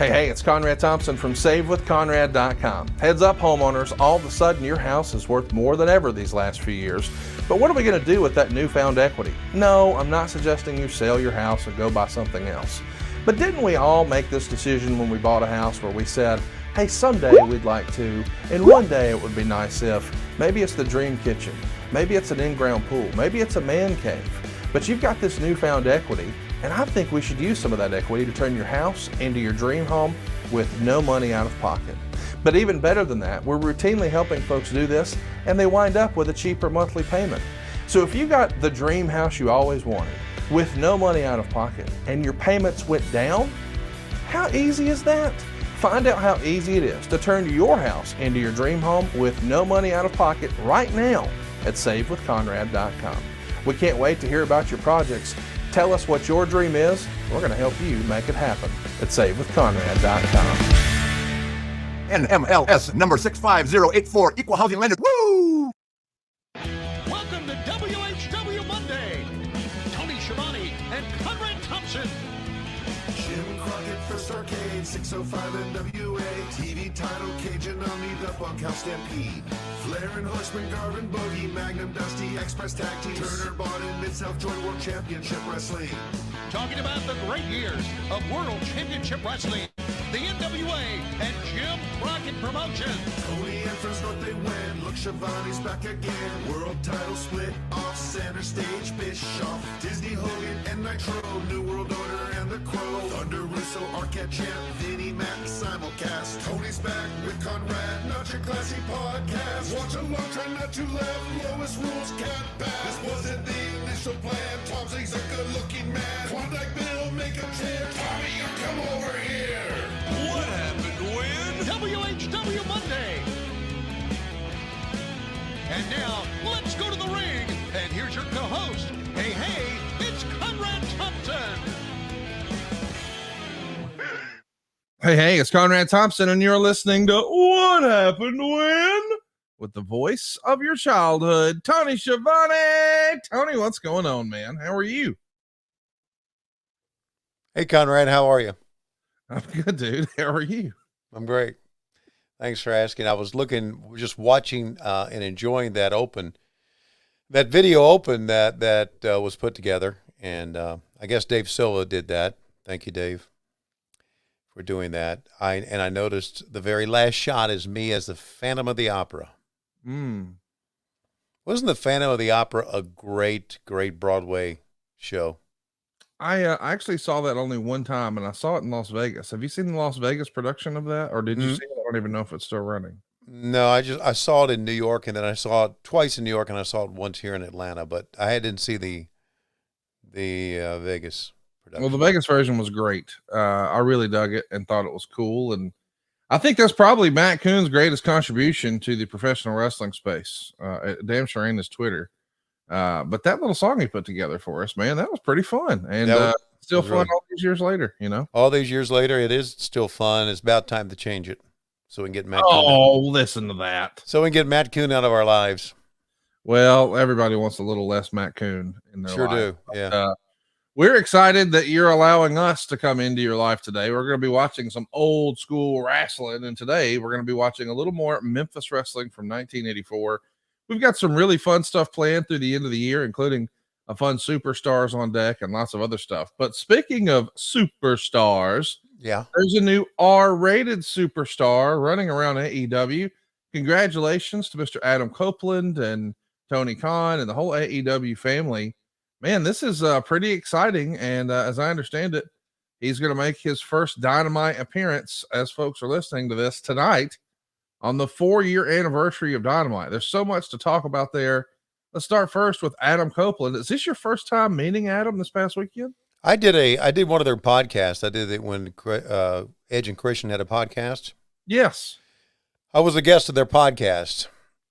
Hey, it's Conrad Thompson from SaveWithConrad.com. Heads up, homeowners, all of a sudden your house is worth more than ever these last few years. But what are we going to do with that newfound equity? No, I'm not suggesting you sell your house and go buy something else. But didn't we all make this decision when we bought a house where we said, hey, someday we'd like to, and one day it would be nice if, maybe it's the dream kitchen, maybe it's an in-ground pool, maybe it's a man cave. But you've got this newfound equity, and I think we should use some of that equity to turn your house into your dream home with no money out of pocket. But even better than that, we're routinely helping folks do this, and they wind up with a cheaper monthly payment. So if you got the dream house you always wanted, with no money out of pocket, and your payments went down, how easy is that? Find out how easy it is to turn your house into your dream home with no money out of pocket right now at SaveWithConrad.com. We can't wait to hear about your projects. Tell us what your dream is. We're going to help you make it happen at SaveWithConrad.com. NMLS number 65084, Equal Housing Lender. Woo! Welcome to WHW Monday. Tony Schiavone and Conrad Thompson. Jim Crockett, First Arcade, 605 NWA, TV title, Cajun Omni, the Bunkhouse Stampede, Flair and Horseman, Garvin, Bogey, Magnum, Dusty, Express Tag Team, Turner, Bond, Mid-South Joint World Championship Wrestling. Talking about the great years of World Championship Wrestling, the NWA, and Jim Crockett Promotions. Tony and Friends North, they win. Look, Schiavone's back again. World title split off, center stage, Bischoff, Disney, Hogan, and Nitro, New World Order, and the Crow, Thunder, Russo, Arquette, Champ, Vinnie, Mac, simulcast. Tony's back with Conrad, not your classy podcast. Watch along, try not to laugh. Lowest rules can't pass. This wasn't the initial plan. Tom Zig's a good-looking man. Klondike Bill, make him cheer. Tommy, you come over here. What happened when? WHW Monday. And now, let's go to the ring. And here's your co-host. Hey, it's Conrad Thompson. Hey, it's Conrad Thompson, and you're listening to What Happened When? With the voice of your childhood, Tony Schiavone. Tony, what's going on, man? How are you? Hey, Conrad, how are you? I'm good, dude. How are you? I'm great. Thanks for asking. I was just watching and enjoying that video open that was put together, and I guess Dave Silva did that. Thank you, Dave, for doing that. I noticed the very last shot is me as the Phantom of the Opera. Wasn't the Phantom of the Opera a great Broadway show? I actually saw that only one time, and I saw it in Las Vegas. Have you seen the Las Vegas production of that, or did you see it? I don't even know if it's still running. No, I saw it in New York, and then I saw it twice in New York, and I saw it once here in Atlanta. But I didn't see the Vegas production. Well, the Vegas version was great. I really dug it and thought it was cool, and I think that's probably Matt Coon's greatest contribution to the professional wrestling space. Damn sure ain't his Twitter. But that little song he put together for us, man, that was pretty fun. And still fun all these years later, you know? All these years later, it is still fun. It's about time to change it so we can get Matt Coon. Oh, out. Listen to that. So we can get Matt Coon out of our lives. Well, everybody wants a little less Matt Coon in their life. Sure do, yeah. We're excited that you're allowing us to come into your life today. We're going to be watching some old school wrestling, and today we're going to be watching a little more Memphis Wrestling from 1984. We've got some really fun stuff planned through the end of the year, including a fun Superstars on deck and lots of other stuff. But speaking of Superstars, there's a new R-rated Superstar running around AEW. Congratulations to Mr. Adam Copeland and Tony Khan and the whole AEW family. Man, this is pretty exciting. And as I understand it, he's going to make his first Dynamite appearance, as folks are listening to this, tonight on the 4-year anniversary of Dynamite. There's so much to talk about there. Let's start first with Adam Copeland. Is this your first time meeting Adam this past weekend? I did one of their podcasts. I did it when Edge and Christian had a podcast. Yes. I was a guest of their podcast.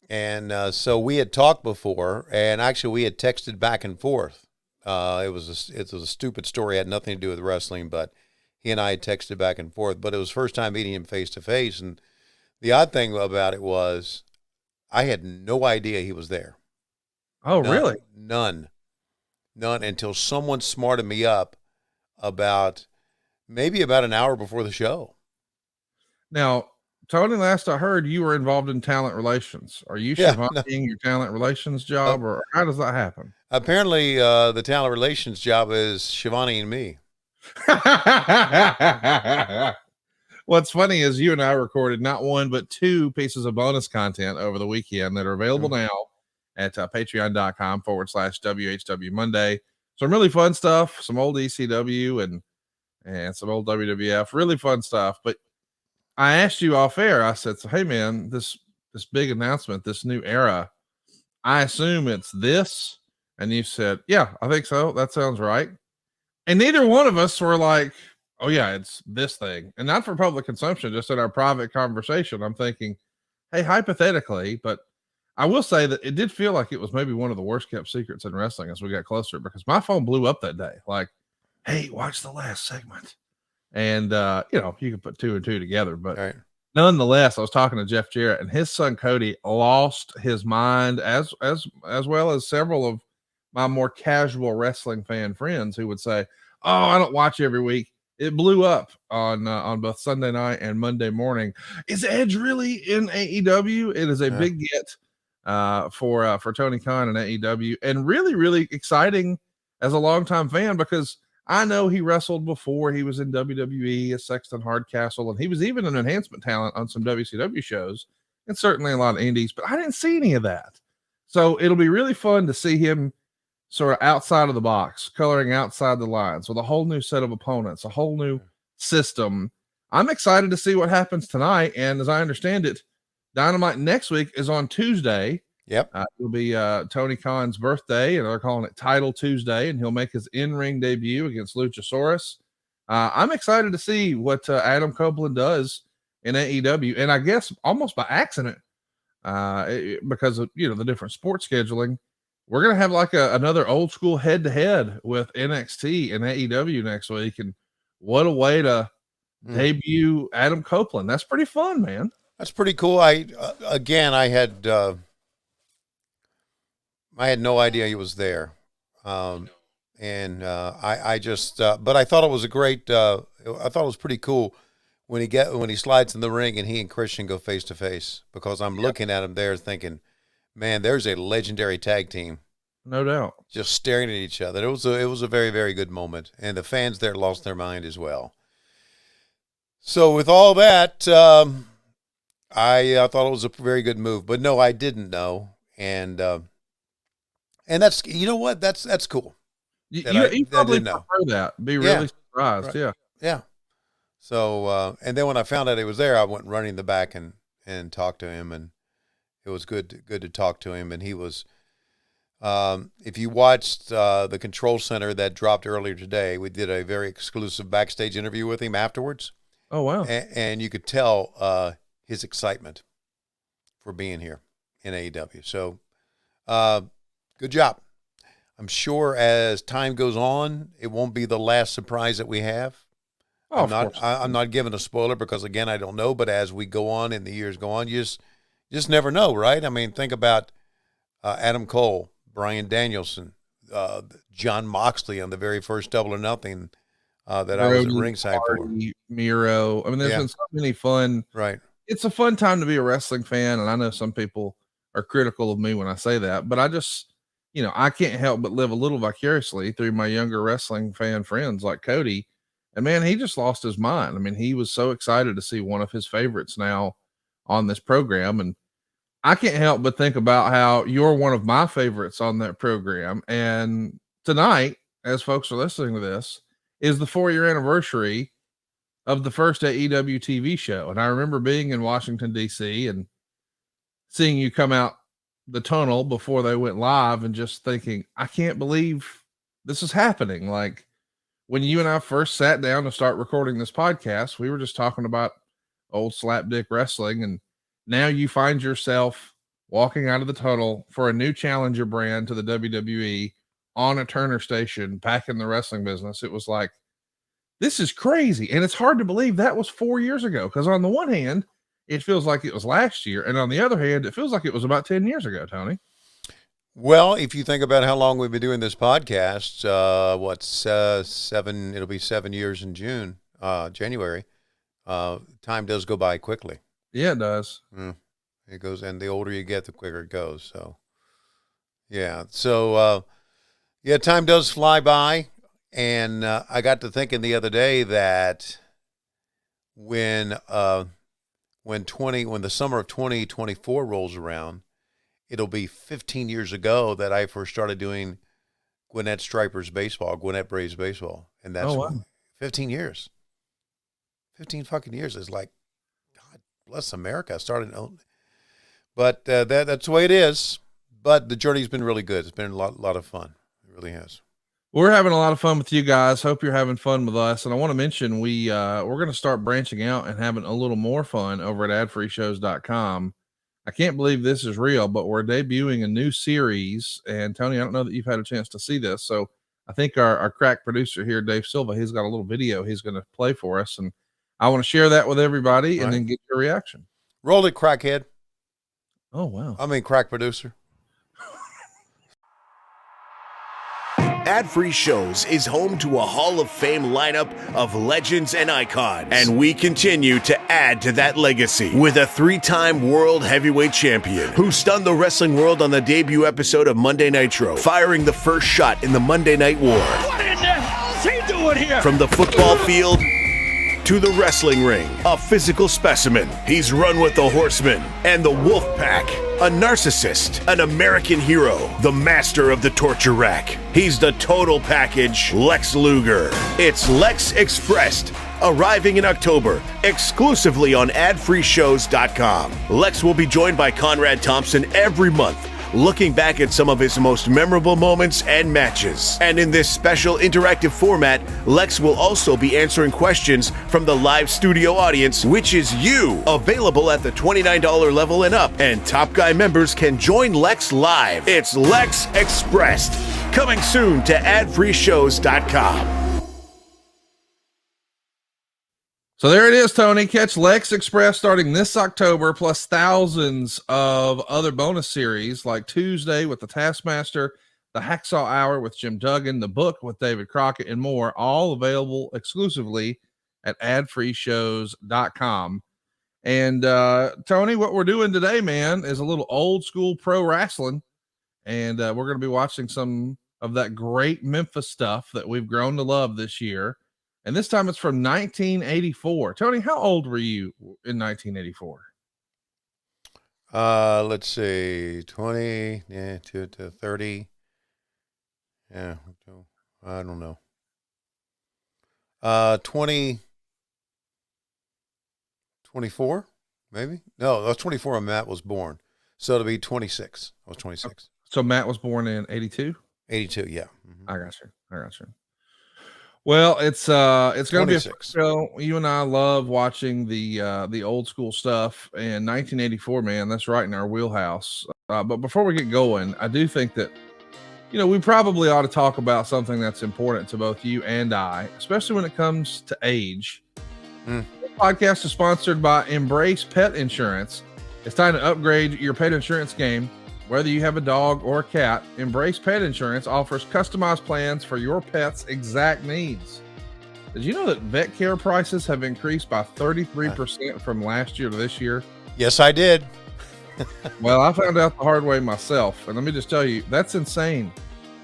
And so we had talked before, and actually we had texted back and forth. It was a stupid story. It had nothing to do with wrestling, but he and I had texted back and forth. But it was first time meeting him face to face. And the odd thing about it was I had no idea he was there. Oh, really? None until someone smarted me up maybe about an hour before the show. Now, Tony, last I heard, you were involved in talent relations. Are you Yeah, Schiavoneing your talent relations job, or how does that happen? Apparently, the talent relations job is Schiavone and me. What's funny is you and I recorded not one, but two pieces of bonus content over the weekend that are available now at patreon.com/WHW Monday. Some really fun stuff, some old ECW and some old WWF, really fun stuff. But I asked you off air, I said, so, hey man, this big announcement, this new era, I assume it's this. And you said, yeah, I think so. That sounds right. And neither one of us were like, oh yeah, it's this thing. And not for public consumption, just in our private conversation. I'm thinking, hey, hypothetically, but I will say that it did feel like it was maybe one of the worst kept secrets in wrestling as we got closer, because my phone blew up that day. Like, hey, watch the last segment. And you can put two and two together, but nonetheless, I was talking to Jeff Jarrett, and his son Cody lost his mind, as well as several of my more casual wrestling fan friends who would say, oh, I don't watch every week. It blew up on both Sunday night and Monday morning. Is Edge really in AEW? It is a big get for Tony Khan and AEW, and really, really exciting as a longtime fan, because I know he wrestled before he was in WWE as Sexton Hardcastle, and he was even an enhancement talent on some WCW shows and certainly a lot of indies, but I didn't see any of that. So it'll be really fun to see him sort of outside of the box, coloring outside the lines with a whole new set of opponents, a whole new system. I'm excited to see what happens tonight. And as I understand it, Dynamite next week is on Tuesday. Yep. It'll be Tony Khan's birthday, and they're calling it Title Tuesday, and he'll make his in-ring debut against Luchasaurus. I'm excited to see what Adam Copeland does in AEW, and I guess almost by accident, because of the different sports scheduling, we're gonna have like another old school head-to-head with NXT and AEW next week, and what a way to debut Adam Copeland. That's pretty fun, man. That's pretty cool. I had no idea he was there. But I thought it was I thought it was pretty cool when he slides in the ring and he and Christian go face to face, because I'm looking at him there thinking, man, there's a legendary tag team. No doubt. Just staring at each other. It was a very, very good moment. And the fans there lost their mind as well. So with all that, I thought it was a very good move, but no, I didn't know. And that's, you know what? That's cool. You probably prefer that. Be really surprised. Right. Yeah. So, and then when I found out he was there, I went running in the back and talked to him, and it was good to talk to him. And he was, if you watched the Control Center that dropped earlier today, we did a very exclusive backstage interview with him afterwards. Oh, wow. And you could tell his excitement for being here in AEW. So, good job. I'm sure as time goes on, it won't be the last surprise that we have. Oh, I'm not giving a spoiler because, again, I don't know. But as we go on and the years go on, you just never know, right? I mean, think about Adam Cole, Bryan Danielson, John Moxley on the very first Double or Nothing that I was at ringside for. Miro. I mean, there's been so many fun. Right. It's a fun time to be a wrestling fan, and I know some people are critical of me when I say that, but I just, I can't help but live a little vicariously through my younger wrestling fan friends like Cody. And man, he just lost his mind. I mean, he was so excited to see one of his favorites now on this program. And I can't help but think about how you're one of my favorites on that program. And tonight, as folks are listening to this, is the 4-year anniversary of the first AEW TV show. And I remember being in Washington, D.C. and seeing you come out the tunnel before they went live and just thinking, I can't believe this is happening. Like, when you and I first sat down to start recording this podcast, we were just talking about old slapdick wrestling. And now you find yourself walking out of the tunnel for a new challenger brand to the WWE on a Turner station back in the wrestling business. It was like, this is crazy. And it's hard to believe that was 4 years ago. Because on the one hand, it feels like it was last year. And on the other hand, it feels like it was about 10 years ago, Tony. Well, if you think about how long we've been doing this podcast, it'll be 7 years in January. time does go by quickly. Yeah, it does. It goes, and the older you get, the quicker it goes. So, yeah. So, time does fly by. And I got to thinking the other day that when the summer of 2024 rolls around, it'll be 15 years ago that I first started doing Gwinnett Stripers baseball, Gwinnett Braves baseball. And that's 15 years. 15 fucking years is like, God bless America. I started, but that's the way it is. But the journey's been really good. It's been a lot of fun. It really has. We're having a lot of fun with you guys. Hope you're having fun with us. And I want to mention we're going to start branching out and having a little more fun over at adfreeshows.com. I can't believe this is real, but we're debuting a new series. And Tony, I don't know that you've had a chance to see this. So I think our crack producer here, Dave Silva, he's got a little video he's going to play for us. And I want to share that with everybody and then get your reaction. Roll it, crackhead. Oh, wow. I mean, crack producer. Ad-Free Shows is home to a Hall of Fame lineup of legends and icons, and we continue to add to that legacy with a 3-time world heavyweight champion who stunned the wrestling world on the debut episode of Monday Nitro, firing the first shot in the Monday Night War. What in the hell is he doing here? From the football field to the wrestling ring, a physical specimen. He's run with the Horsemen and the Wolf Pack, a narcissist, an American hero, the master of the torture rack. He's the total package, Lex Luger. It's Lex Expressed, arriving in October, exclusively on adfreeshows.com. Lex will be joined by Conrad Thompson every month, looking back at some of his most memorable moments and matches. And in this special interactive format, Lex will also be answering questions from the live studio audience, which is you, available at the $29 level and up. And Top Guy members can join Lex live. It's Lex Expressed, coming soon to adfreeshows.com. So there it is, Tony. Catch Lex Express starting this October, plus thousands of other bonus series like Tuesday with the Taskmaster, the Hacksaw Hour with Jim Duggan, the book with David Crockett, and more, all available exclusively at adfreeshows.com. And Tony, what we're doing today, man, is a little old school pro wrestling. And we're going to be watching some of that great Memphis stuff that we've grown to love this year. And this time it's from 1984. Tony, how old were you in 1984? Let's see, 20 to 30. Yeah, I don't know. 24, maybe? No, I was 24 when Matt was born. So it'll be 26. I was 26. So Matt was born in 82? 82, yeah. Mm-hmm. I got you. Well, it's going to be a fun show. You and I love watching the old school stuff, and 1984, man, that's right in our wheelhouse. But before we get going, I do think that, we probably ought to talk about something that's important to both you and I, especially when it comes to age. The podcast is sponsored by Embrace Pet Insurance. It's time to upgrade your pet insurance game. Whether you have a dog or a cat, Embrace Pet Insurance offers customized plans for your pet's exact needs. Did you know that vet care prices have increased by 33% from last year to this year? Yes, I did. Well, I found out the hard way myself, and let me just tell you, that's insane.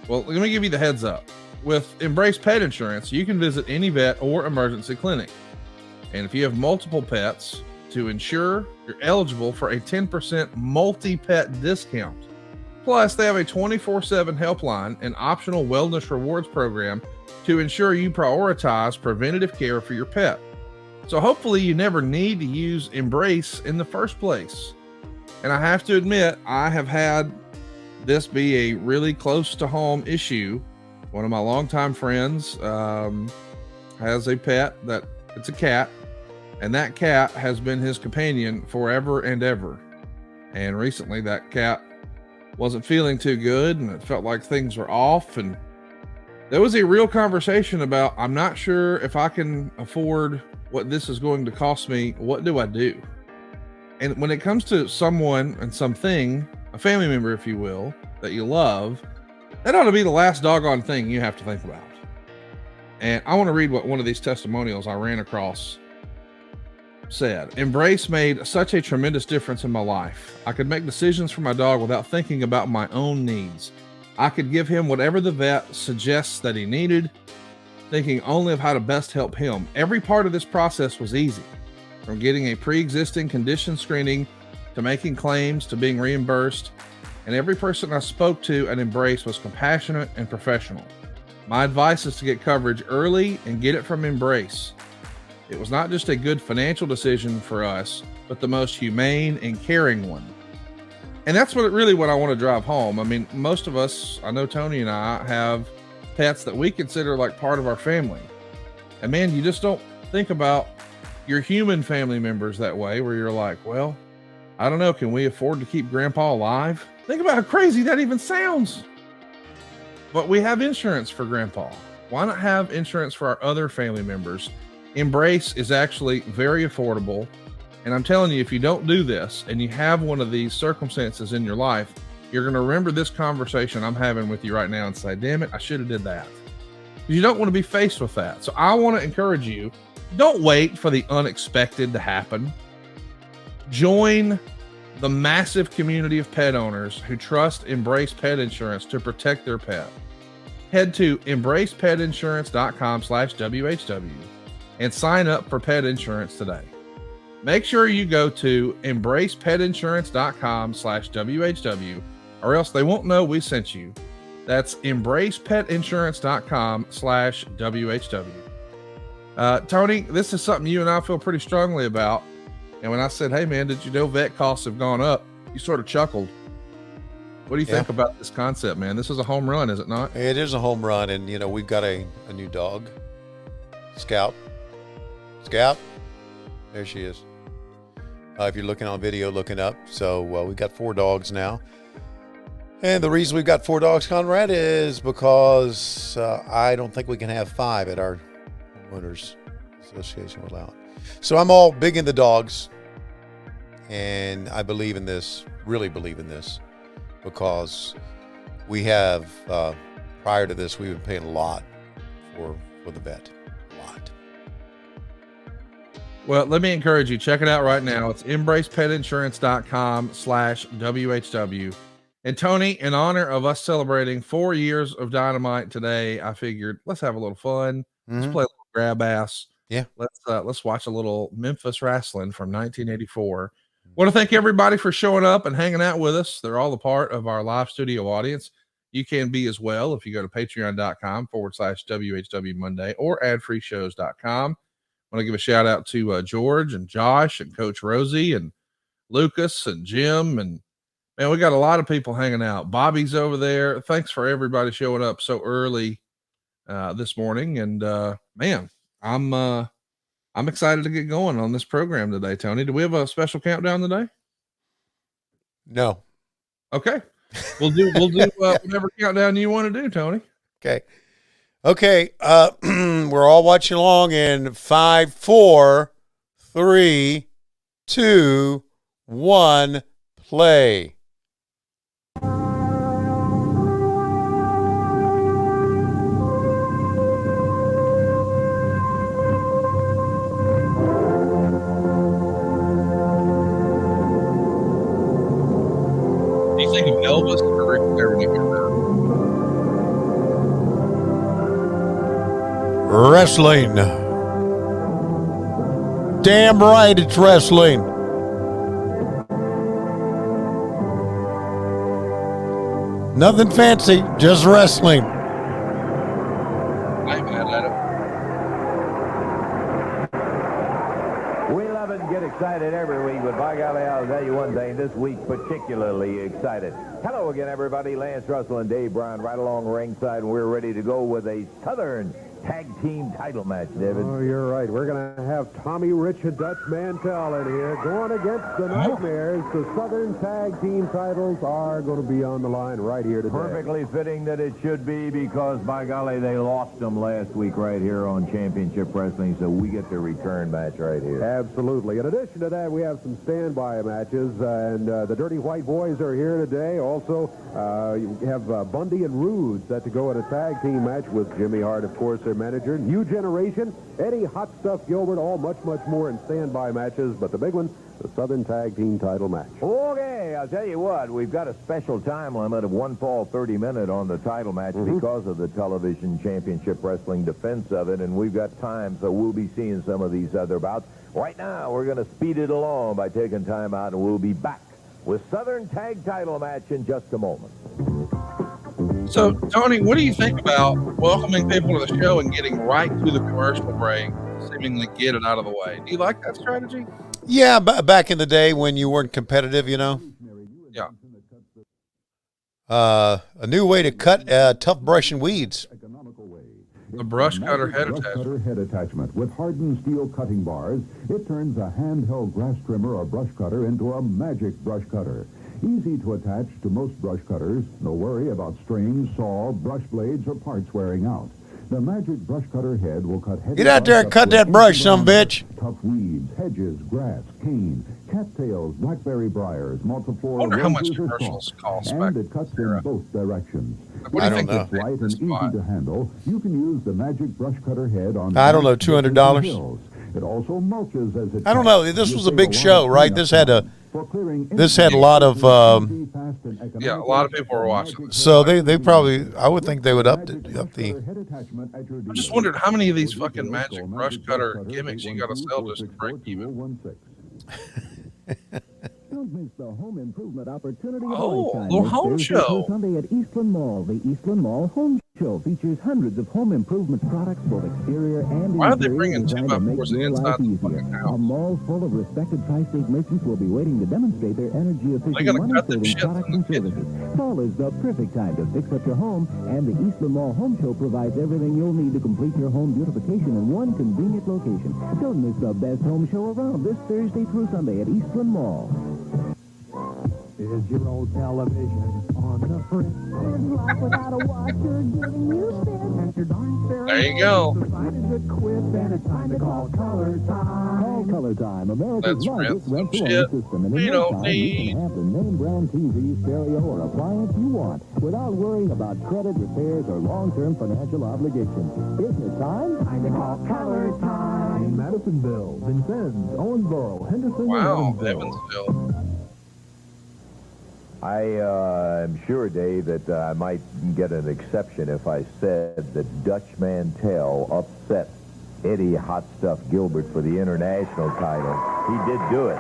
Well, let me give you the heads up. With Embrace Pet Insurance, you can visit any vet or emergency clinic. And if you have multiple pets, to ensure you're eligible for a 10% multi-pet discount. Plus, they have a 24/7 helpline and optional wellness rewards program to ensure you prioritize preventative care for your pet. So hopefully you never need to use Embrace in the first place. And I have to admit, I have had this be a really close to home issue. One of my longtime friends has a pet it's a cat. And that cat has been his companion forever and ever. And recently that cat wasn't feeling too good, and it felt like things were off. And there was a real conversation about, I'm not sure if I can afford what this is going to cost me. What do I do? And when it comes to someone and something, a family member, if you will, that you love, that ought to be the last doggone thing you have to think about. And I want to read what one of these testimonials I ran across said, Embrace made such a tremendous difference in my life. I could make decisions for my dog without thinking about my own needs. I could give him whatever the vet suggests that he needed, thinking only of how to best help him. Every part of this process was easy, from getting a pre-existing condition screening to making claims to being reimbursed, and every person I spoke to at Embrace was compassionate and professional. My advice is to get coverage early and get it from Embrace. It was not just a good financial decision for us, but the most humane and caring one. And that's what I want to drive home. I mean, most of us, I know Tony and I, have pets that we consider like part of our family. And man, you just don't think about your human family members that way, where you're like, well, I don't know, can we afford to keep Grandpa alive? Think about how crazy that even sounds. But we have insurance for Grandpa. Why not have insurance for our other family members? Embrace is actually very affordable. And I'm telling you, if you don't do this and you have one of these circumstances in your life, you're going to remember this conversation I'm having with you right now and say, damn it, I should have did that. You don't want to be faced with that. So I want to encourage you, don't wait for the unexpected to happen. Join the massive community of pet owners who trust Embrace Pet Insurance to protect their pet. Head to embracepetiinsurance.com/WHW and sign up for pet insurance today. Make sure you go to embracepetiinsurance.com/WHW, or else they won't know we sent you. That's embracepetiinsurance.com/WHW. Tony, this is something you and I feel pretty strongly about. And when I said, hey man, did you know vet costs have gone up? You sort of chuckled. What do you think about this concept, man? This is a home run, is it not? It is a home run. And, you know, we've got a new dog, Scout. There she is. If you're looking on video, looking up. So we've got 4 dogs now. And the reason we've got 4 dogs, Conrad, is because I don't think we can have 5 at our homeowners association will allow it. So I'm all big in the dogs, and I believe in this, really believe in this, because we have, prior to this, we've been paying a lot for the vet, a lot. Well, let me encourage you, check it out right now. It's embracepetiinsurance.com/WHW. And Tony, in honor of us celebrating 4 years of Dynamite today, I figured let's have a little fun. Let's play a little grab ass. Yeah. Let's watch a little Memphis Wrestling from 1984. Want to thank everybody for showing up and hanging out with us. They're all a part of our live studio audience. You can be as well if you go to patreon.com/WHW Monday or adfreeshows.com. Want to give a shout out to George and Josh and Coach Rosie and Lucas and Jim. And man, we got a lot of people hanging out. Bobby's over there. Thanks for everybody showing up so early this morning. And man, I'm excited to get going on this program today, Tony. Do we have a special countdown today? No. Okay. We'll do whatever countdown you want to do, Tony. Okay. We're all watching along in 5, 4, 3, 2, 1, play. Do you think of Elvis or Ric Flair when you hear that? Wrestling. Damn right it's wrestling. Nothing fancy, just wrestling. I ain't mad at it. We love it and get excited every week, but by golly, I'll tell you one thing, this week particularly excited. Hello again, everybody. Lance Russell and Dave Brown right along ringside, and we're ready to go with a Southern Tag Team title match, David. Oh, you're right. We're going to have Tommy Rich and Dutch Mantel in here going against the Nightmares. The Southern Tag Team titles are going to be on the line right here today. Perfectly fitting that it should be, because by golly, they lost them last week right here on Championship Wrestling, so we get the return match right here. Absolutely. In addition to that, we have some standby matches, and the Dirty White Boys are here today. Also, you have Bundy and Rude set to go in a tag team match with Jimmy Hart, of course, their manager. New generation, Eddie Hot Stuff Gilbert, all much more in standby matches. But the big one, the Southern Tag Team title match. Okay, I'll tell you what, we've got a special time limit of 1 fall 30-minute on the title match because of the television championship wrestling defense of it, and we've got time, so we'll be seeing some of these other bouts. Right now, we're going to speed it along by taking time out, and we'll be back with Southern Tag title match in just a moment. So, Tony, what do you think about welcoming people to the show and getting right to the commercial break, seemingly get it out of the way? Do you like that strategy? Yeah, back in the day when you weren't competitive, you know. Yeah. A new way to cut tough brush and weeds. The brush cutter head brush attachment. cutter head attachment. With hardened steel cutting bars, it turns a handheld grass trimmer or brush cutter into a magic brush cutter. Easy to attach to most brush cutters. No worry about strings, saw, brush blades, or parts wearing out. The magic brush cutter head will cut heavy. Get out there and cut that brush, some bitch. Tough weeds, hedges, grass, cane, cattails, blackberry briars, multiflora. I wonder how much roses, or commercials stalks. cost back And it cuts era. in both directions. What do you think? don't know. It's light and easy to handle. You can use the magic brush cutter head on. I don't know, $200? hills. It also mulches as it. I don't know. cuts. This You was a save big lot show, of right? cleanup This had a time. For clearing this had a any lot of, easy, fast, and Yeah, a economical lot of people were watching this. so they probably, I would think they would up the. I just wondered how many of these fucking magic brush cutter gimmicks you got to sell just to break even. Don't miss the home improvement opportunity of a Oh, lifetime little this home Thursday show. through Sunday at Eastland Mall. The Eastland Mall Home Show features hundreds of home improvement products, both exterior and Why are they interior, bringing designed to make 2x4s your inside life the easier. fucking A house? mall full of respected tri-state merchants will be waiting to demonstrate their energy-efficient, gonna cut them money-saving shit products from and the kitchen. services. Fall is the perfect time to fix up your home, and the Eastland Mall Home Show provides everything you'll need to complete your home beautification in one convenient location. Don't miss the best home show around this Thursday through Sunday at Eastland Mall. Is your old television on the fritz? without a washer giving you fits. And your darn stereo There you go. decided to quit, then it's time to call Color Time. Call Color Time, America's Let's rent largest some rental shit system. And we in no don't time, need. you can have the name brand TV, stereo, or appliance you want without worrying about credit, repairs, or long-term financial obligations. Business time? Time to call Color Time. In Madisonville, Vincennes, Owensboro, Henderson, Wow, and Evansville. I am sure, Dave, that I might get an exception if I said that Dutch Mantel upset Eddie Hot Stuff Gilbert for the international title. He did do it.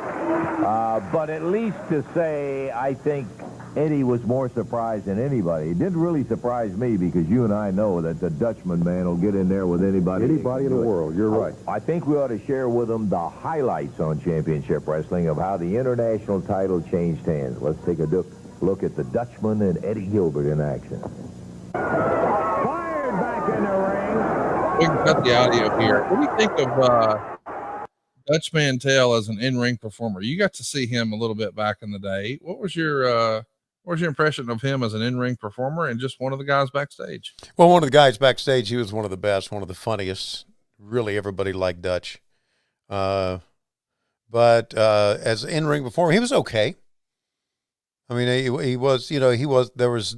But at least to say, I think Eddie was more surprised than anybody. It didn't really surprise me because you and I know that the Dutchman man will get in there with anybody. Anybody in the world, you're right. I think we ought to share with them the highlights on Championship Wrestling of how the international title changed hands. Let's take a look at the Dutchman and Eddie Gilbert in action. Fired back in the ring. We can cut the audio here. What do you think of Dutch Mantel as an in-ring performer? You got to see him a little bit back in the day. What was your impression of him as an in-ring performer and just one of the guys backstage? Well, one of the guys backstage, he was one of the best, one of the funniest. Really, everybody liked Dutch. But as an in-ring performer, he was okay. I mean, he was, there was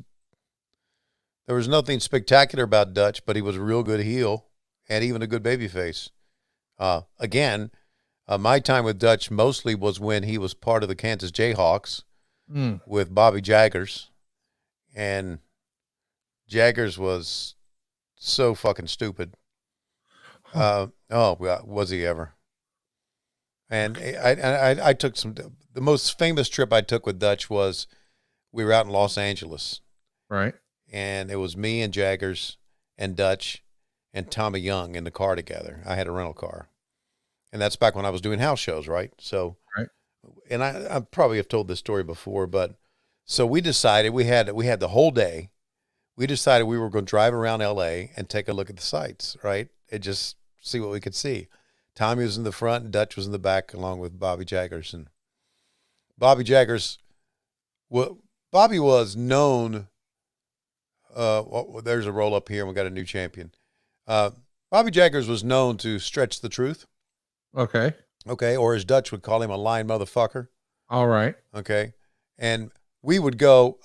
nothing spectacular about Dutch, but he was a real good heel and even a good babyface. Again, my time with Dutch mostly was when he was part of the Kansas Jayhawks with Bobby Jaggers. And Jaggers was so fucking stupid. Was he ever? And I took the most famous trip I took with Dutch was we were out in Los Angeles. Right. And it was me and Jaggers and Dutch and Tommy Young in the car together. I had a rental car. And that's back when I was doing house shows, right? So, right. And I probably have told this story before, but so we decided we had the whole day. We decided we were going to drive around LA and take a look at the sights, right? And just see what we could see. Tommy was in the front and Dutch was in the back along with Bobby Jaggers. And Bobby Jaggers, Bobby was known, there's a roll up here and we got a new champion. Bobby Jaggers was known to stretch the truth. Okay. Okay. Or as Dutch would call him, a lying motherfucker. All right. Okay. And we would go,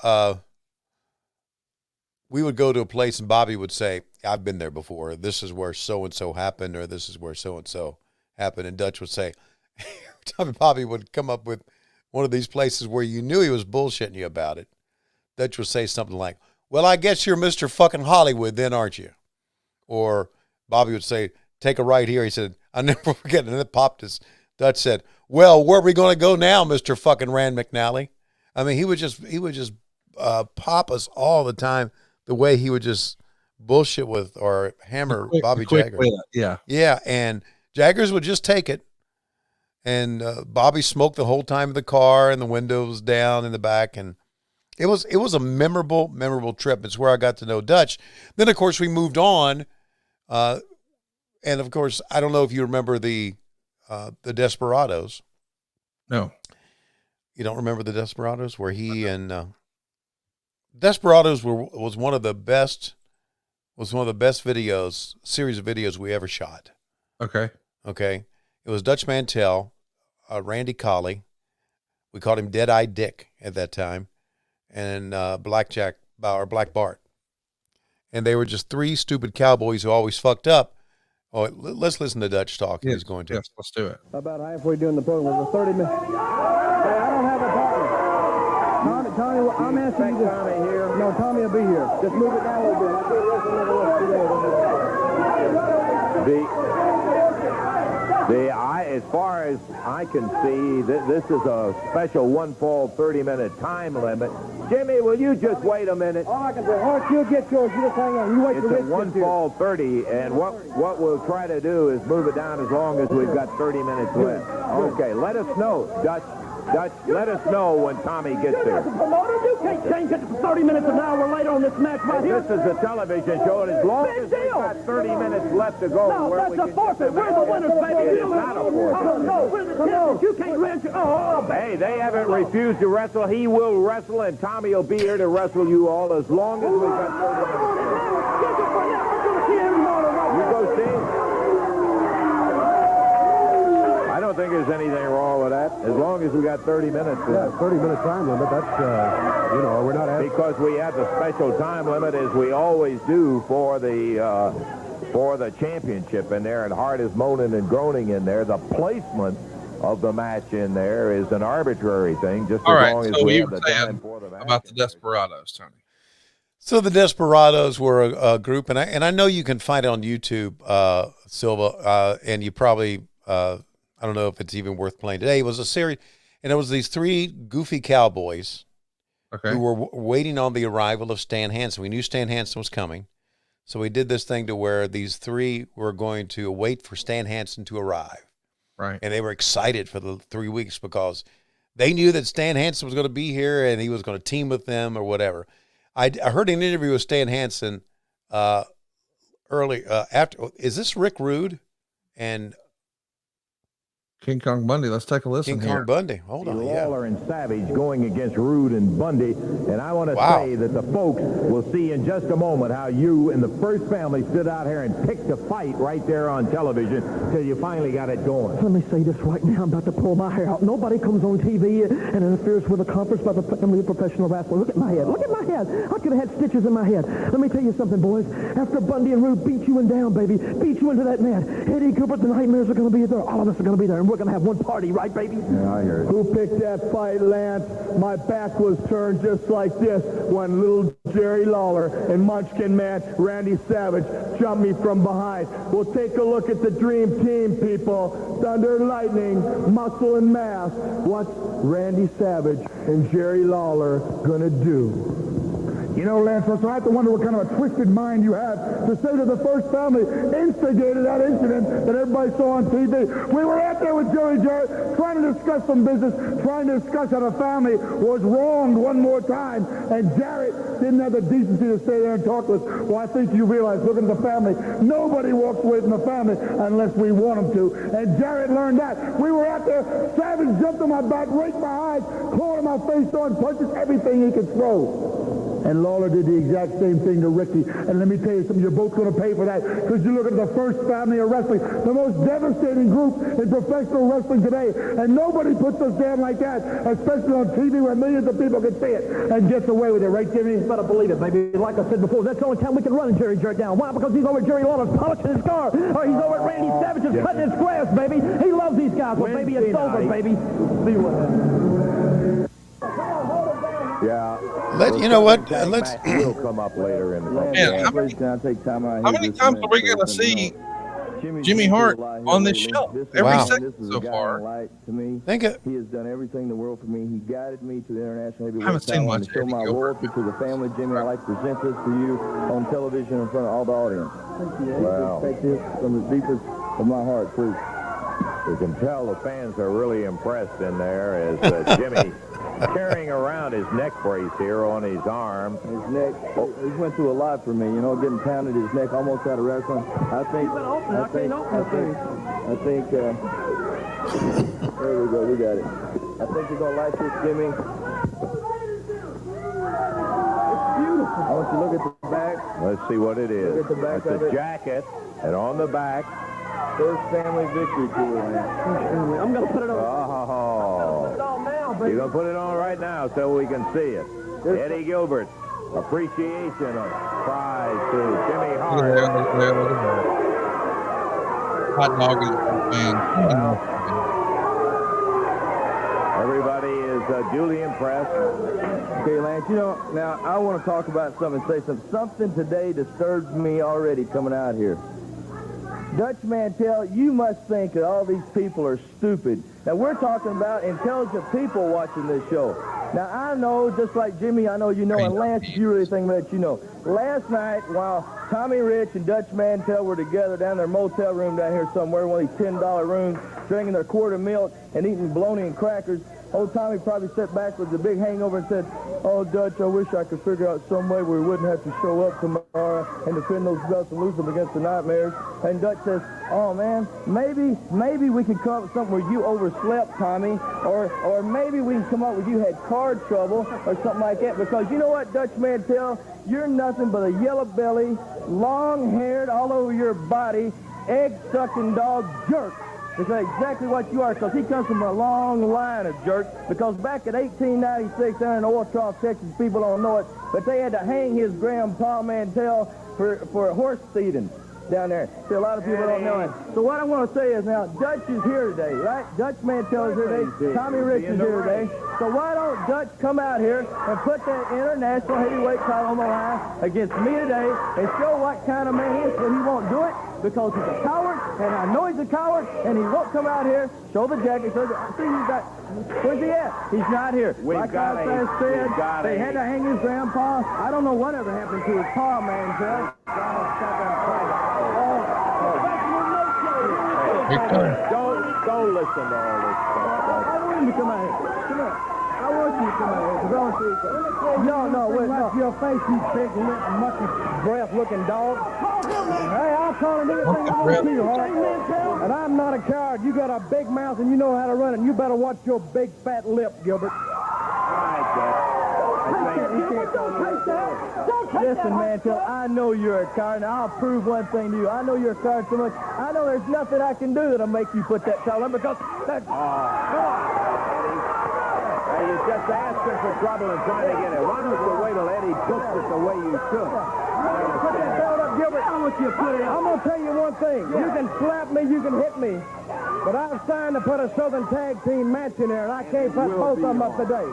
we would go to a place and Bobby would say, I've been there before. This is where so-and-so happened, or this is where so-and-so happened. And Dutch would say, every time Bobby would come up with one of these places where you knew he was bullshitting you about it, Dutch would say something like, well, I guess you're Mr. fucking Hollywood then, aren't you? Or Bobby would say, take a right here. He said, I'll never forget it. And it popped his. Dutch said, well, where are we going to go now, Mr. fucking Rand McNally? I mean, he would just pop us all the time, the way he would just bullshit with or hammer Bobby Jagger. Yeah. Yeah, and Jaggers would just take it. And Bobby smoked the whole time in the car, and the window was down in the back. And it was a memorable trip. It's where I got to know Dutch. Then, of course, we moved on. And, of course, I don't know if you remember the Desperados. No. You don't remember the Desperados? Where he and Desperados was one of the best series of videos we ever shot. Okay. It was Dutch Mantel, Randy Colley. We called him Dead-Eye Dick at that time, and Black Bart. And they were just three stupid cowboys who always fucked up. Oh, let's listen to Dutch talk. Yes, He's going to. Yes, let's do it. About halfway doing the program. It was 30 minutes. Hey, I don't have a partner. Tommy, I'm asking you to... Tommy here. No, Tommy will be here. Just move it down a little bit. As far as I can see, this is a special one fall 30-minute time limit. Jimmy, will you just wait a minute? All I can say, Horse, you'll get yours. You just hang on. You wait It's a one fall 30, and what we'll try to do is move it down as long as we've got 30 minutes left. Okay, let us know, Dutch, let us know when Tommy gets there. Promoter, you can't change it to 30 minutes an hour later on this match right here. This is a television show, and as long as we've got 30 minutes left to go, no, that's a forfeit. We're the winners, baby. It's not a forfeit. Oh, no, we're the champions. You can't win. Hey, they haven't refused to wrestle. He will wrestle, and Tommy will be here to wrestle you all as long as we've got 30 minutes. You go see. I don't think there's anything wrong with that. As long as we got 30 minutes. Yeah, 30-minute time limit. That's, we're not asking. Because we have the special time limit, as we always do for the championship in there, and Hart is moaning and groaning in there. The placement of the match in there is an arbitrary thing, just all as right, long as so we you have were the saying time for the match. about the Desperados, Tony. So the Desperados were a group, and I know you can find it on YouTube, Silva, and you probably I don't know if it's even worth playing today. It was a series, and it was these three goofy cowboys who were waiting on the arrival of Stan Hansen. We knew Stan Hansen was coming, so we did this thing to where these three were going to wait for Stan Hansen to arrive. Right. And they were excited for the 3 weeks because they knew that Stan Hansen was going to be here and he was going to team with them or whatever. I heard an interview with Stan Hansen early after. Is this Rick Rude and King Kong Bundy? Let's take a listen. King Kong Bundy. Hold on. Lawler and Savage going against Rude and Bundy. And I want to say that the folks will see in just a moment how you and the First Family stood out here and picked a fight right there on television till you finally got it going. Let me say this right now. I'm about to pull my hair out. Nobody comes on TV and interferes with a conference by the family of professional wrestling. Look at my head. Look at my head. I could have had stitches in my head. Let me tell you something, boys. After Bundy and Rude beat you down, baby, beat you into that mat, Eddie Gilbert, the Nightmares are going to be there. All of us are going to be there. And we're going to have one party, right, baby? Yeah, I hear it. Who picked that fight, Lance? My back was turned just like this when little Jerry Lawler and Munchkin Man Randy Savage jumped me from behind. We'll take a look at the dream team, people. Thunder, Lightning, Muscle, and Mass. What's Randy Savage and Jerry Lawler gonna do? You know, Lance Russell, I have to wonder what kind of a twisted mind you have to say to the First Family instigated that incident that everybody saw on TV. We were out there with Jarrett trying to discuss some business, trying to discuss how the family was wronged one more time, and Jarrett didn't have the decency to stay there and talk to us. Well, I think you realize, looking at the family, nobody walks away from the family unless we want them to, and Jarrett learned that. We were out there, Savage jumped on my back, raked my eyes, clawing my face on, punches everything he could throw. And Lawler did the exact same thing to Ricky. And let me tell you something, you're both going to pay for that. Because you look at the first family of wrestling, the most devastating group in professional wrestling today. And nobody puts us down like that, especially on TV where millions of people can see it and gets away with it. Right, Jimmy? You better believe it, baby. Like I said before, that's the only time we can run Jerry Jarrett down. Why? Because he's over at Jerry Lawler's polishing his car. Or he's over at Randy Savage's cutting his grass, baby. He loves these guys. Well, baby, it's over, baby. See what happens. Yeah. You know what? Let's. Will come up later in the Man, how many times are we going to see Jimmy Hart on this show? Every second so far. Think it. He has done everything in the world for me. He guided me to the international heavyweight. I haven't seen much to show my loyalty to the family. Jimmy, I'd like to present this to you on television in front of all the audience. Wow. Take this from the deepest of my heart, too. You can tell the fans are really impressed in there as Jimmy carrying around his neck brace here on his arm. His neck, he went through a lot for me, you know, getting pounded his neck almost out of wrestling. I think, there we go, we got it. I think you're going to like this, Jimmy. It's beautiful. I want you to look at the back. Let's see what it is. Look at the back of it. It's a jacket, and on the back, first family victory tour. I'm going to put it on. Oh. You're going to put it on right now so we can see it. Eddie Gilbert, appreciation of prize to Jimmy Hart. Hot dog fan. Everybody is duly impressed. Okay, Lance, you know, now I want to talk about something, say something. Something today disturbs me already coming out here. Dutch Mantel, you must think that all these people are stupid. Now, we're talking about intelligent people watching this show. Now, I know, just like Jimmy, I know you know, and Lance, if you really think about it, you know. Last night, while Tommy Rich and Dutch Mantel were together down in their motel room down here somewhere, one of these $10 rooms, drinking their quart of milk and eating bologna and crackers, old Tommy probably sat back with a big hangover and said, "Oh, Dutch, I wish I could figure out some way where we wouldn't have to show up tomorrow and defend those belts and lose them against the Nightmares." And Dutch says, "Oh, man, maybe we could come up with something where you overslept, Tommy, or maybe we can come up with you had card trouble or something like that, because you know what, Dutch Mantel, you're nothing but a yellow belly, long-haired, all over your body, egg-sucking dog jerk." That's exactly what you are, because he comes from a long line of jerks, because back in 1896 down in Oil Trough, Texas, people don't know it, but they had to hang his grandpa Mantel for horse thieving down there. See, a lot of people don't know it. So what I want to say is now, Dutch is here today, right? Dutch Mantel is here today. Tommy Rich is here today. So why don't Dutch come out here and put that international heavyweight title on the line against me today and show what kind of man he is, but he won't do it because he's a coward, and I know he's a coward, and he won't come out here, show the jacket, see, he's got, where's he at? He's not here. Like I said, they had to hang his grandpa. I don't know whatever happened to his pa, Mantel. Don't listen to all this stuff. I want him to come out here. Come on. I want you to come out here, because I want to see you. No, wait, no. Your face, you big, mucky breath-looking dog. Hey, I'll call him anything I want to, Hart. And I'm not a coward. You got a big mouth and you know how to run it. And you better watch your big fat lip, Gilbert. Listen, Mantel, I know you're a coward, and I'll prove one thing to you. I know you're a coward so much. I know there's nothing I can do that'll make you put that towel on, because that's... You're just asking for trouble and trying to get it. Why don't you wait till Eddie cooks it the way you should? Put that belt up, Gilbert. I want you to put it up. I'm going to tell you one thing. You can slap me, you can hit me, but I've signed to put a Southern Tag Team match in there, and I can't put both of them up today.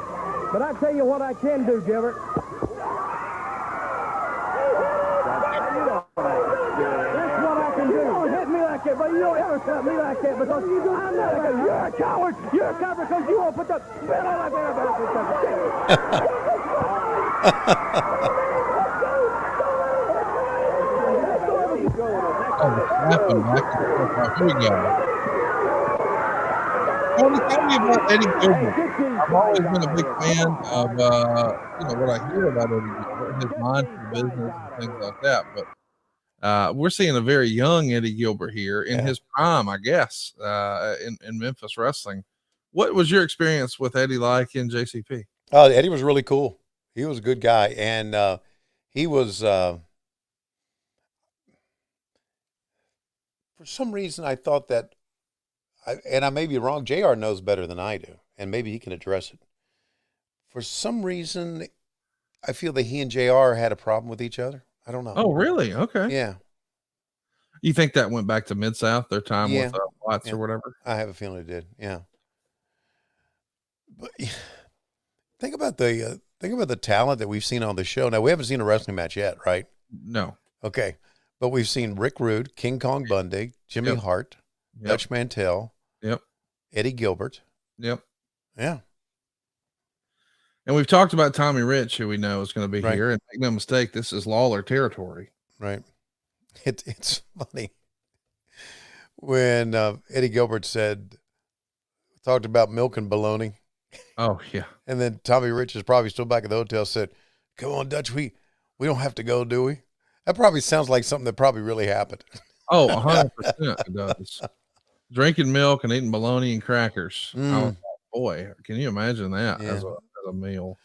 But I tell you what I can do, Gilbert. That's what I can do. You don't hit me like that, but you don't ever slap me like that, because I'm not a coward. You're a coward. You're a coward because you won't put the belt on like that. Here we go. Tell me about Eddie Gilbert. I've always been a big fan of, what I hear about Eddie Gilbert, his mind for business and things like that. But we're seeing a very young Eddie Gilbert here in his prime, I guess, in Memphis Wrestling. What was your experience with Eddie like in JCP? Eddie was really cool. He was a good guy, and he was. For some reason, I thought that, and I may be wrong. JR knows better than I do, and maybe he can address it. For some reason, I feel that he and JR had a problem with each other. I don't know. Oh, really? Okay. Yeah. You think that went back to Mid-South, their time with Watts or whatever? I have a feeling it did. Yeah. But think about the talent that we've seen on the show. Now, we haven't seen a wrestling match yet, right? No. Okay. But we've seen Rick Rude, King Kong Bundy, Jimmy Hart, Dutch Mantel, Eddie Gilbert. Yep. Yeah. And we've talked about Tommy Rich, who we know is going to be Right. here. And make no mistake, this is Lawler territory. Right. It's funny when Eddie Gilbert talked about milk and bologna. Oh, yeah. And then Tommy Rich is probably still back at the hotel, said, "Come on, Dutch, we don't have to go, do we?" That probably sounds like something that probably really happened. Oh, 100% it does. Drinking milk and eating bologna and crackers. Oh, boy, can you imagine that as a meal?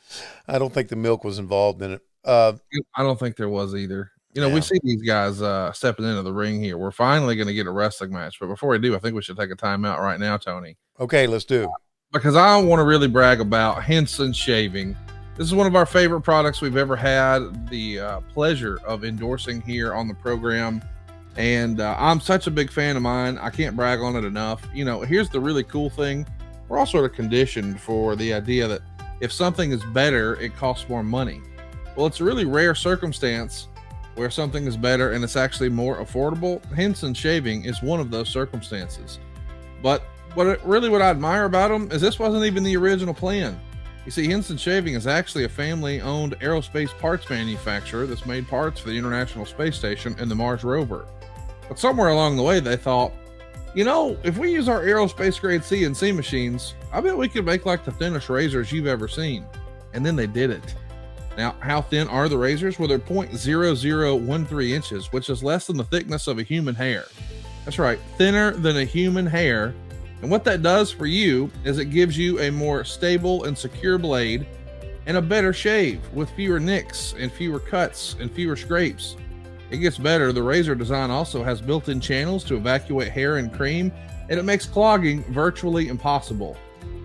I don't think the milk was involved in it. I don't think there was either. You know, we see these guys stepping into the ring here. We're finally going to get a wrestling match. But before we do, I think we should take a timeout right now, Tony. Okay, let's do. Because I want to really brag about Henson Shaving. This is one of our favorite products we've ever had the pleasure of endorsing here on the program. And I'm such a big fan of mine. I can't brag on it enough. You know, here's the really cool thing. We're all sort of conditioned for the idea that if something is better, it costs more money. Well, it's a really rare circumstance where something is better and it's actually more affordable. Henson Shaving is one of those circumstances. But what I admire about them is this wasn't even the original plan. You see, Henson Shaving is actually a family-owned aerospace parts manufacturer that's made parts for the International Space Station and the Mars rover. But somewhere along the way, they thought, you know, if we use our aerospace-grade CNC machines, I bet we could make like the thinnest razors you've ever seen. And then they did it. Now, how thin are the razors? Well, they're 0.0013 inches, which is less than the thickness of a human hair. That's right, thinner than a human hair. And what that does for you is it gives you a more stable and secure blade and a better shave with fewer nicks and fewer cuts and fewer scrapes. It gets better. The razor design also has built-in channels to evacuate hair and cream, and it makes clogging virtually impossible.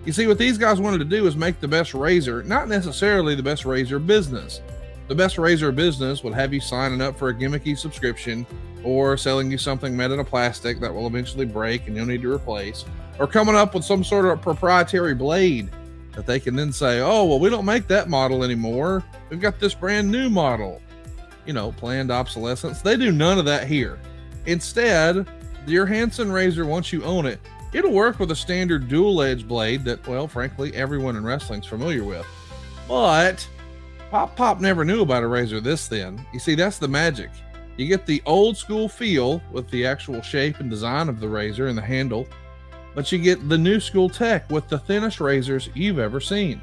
You see, what these guys wanted to do is make the best razor, not necessarily the best razor business. The best razor business would have you signing up for a gimmicky subscription, or selling you something made out of plastic that will eventually break and you'll need to replace, or coming up with some sort of proprietary blade that they can then say, oh, well, we don't make that model anymore. We've got this brand new model. You know, planned obsolescence. They do none of that here. Instead, your Henson razor, once you own it, it'll work with a standard dual edge blade that, well, frankly, everyone in wrestling's familiar with. But Pop never knew about a razor this thin. You see, that's the magic. You get the old school feel with the actual shape and design of the razor and the handle, but you get the new school tech with the thinnest razors you've ever seen.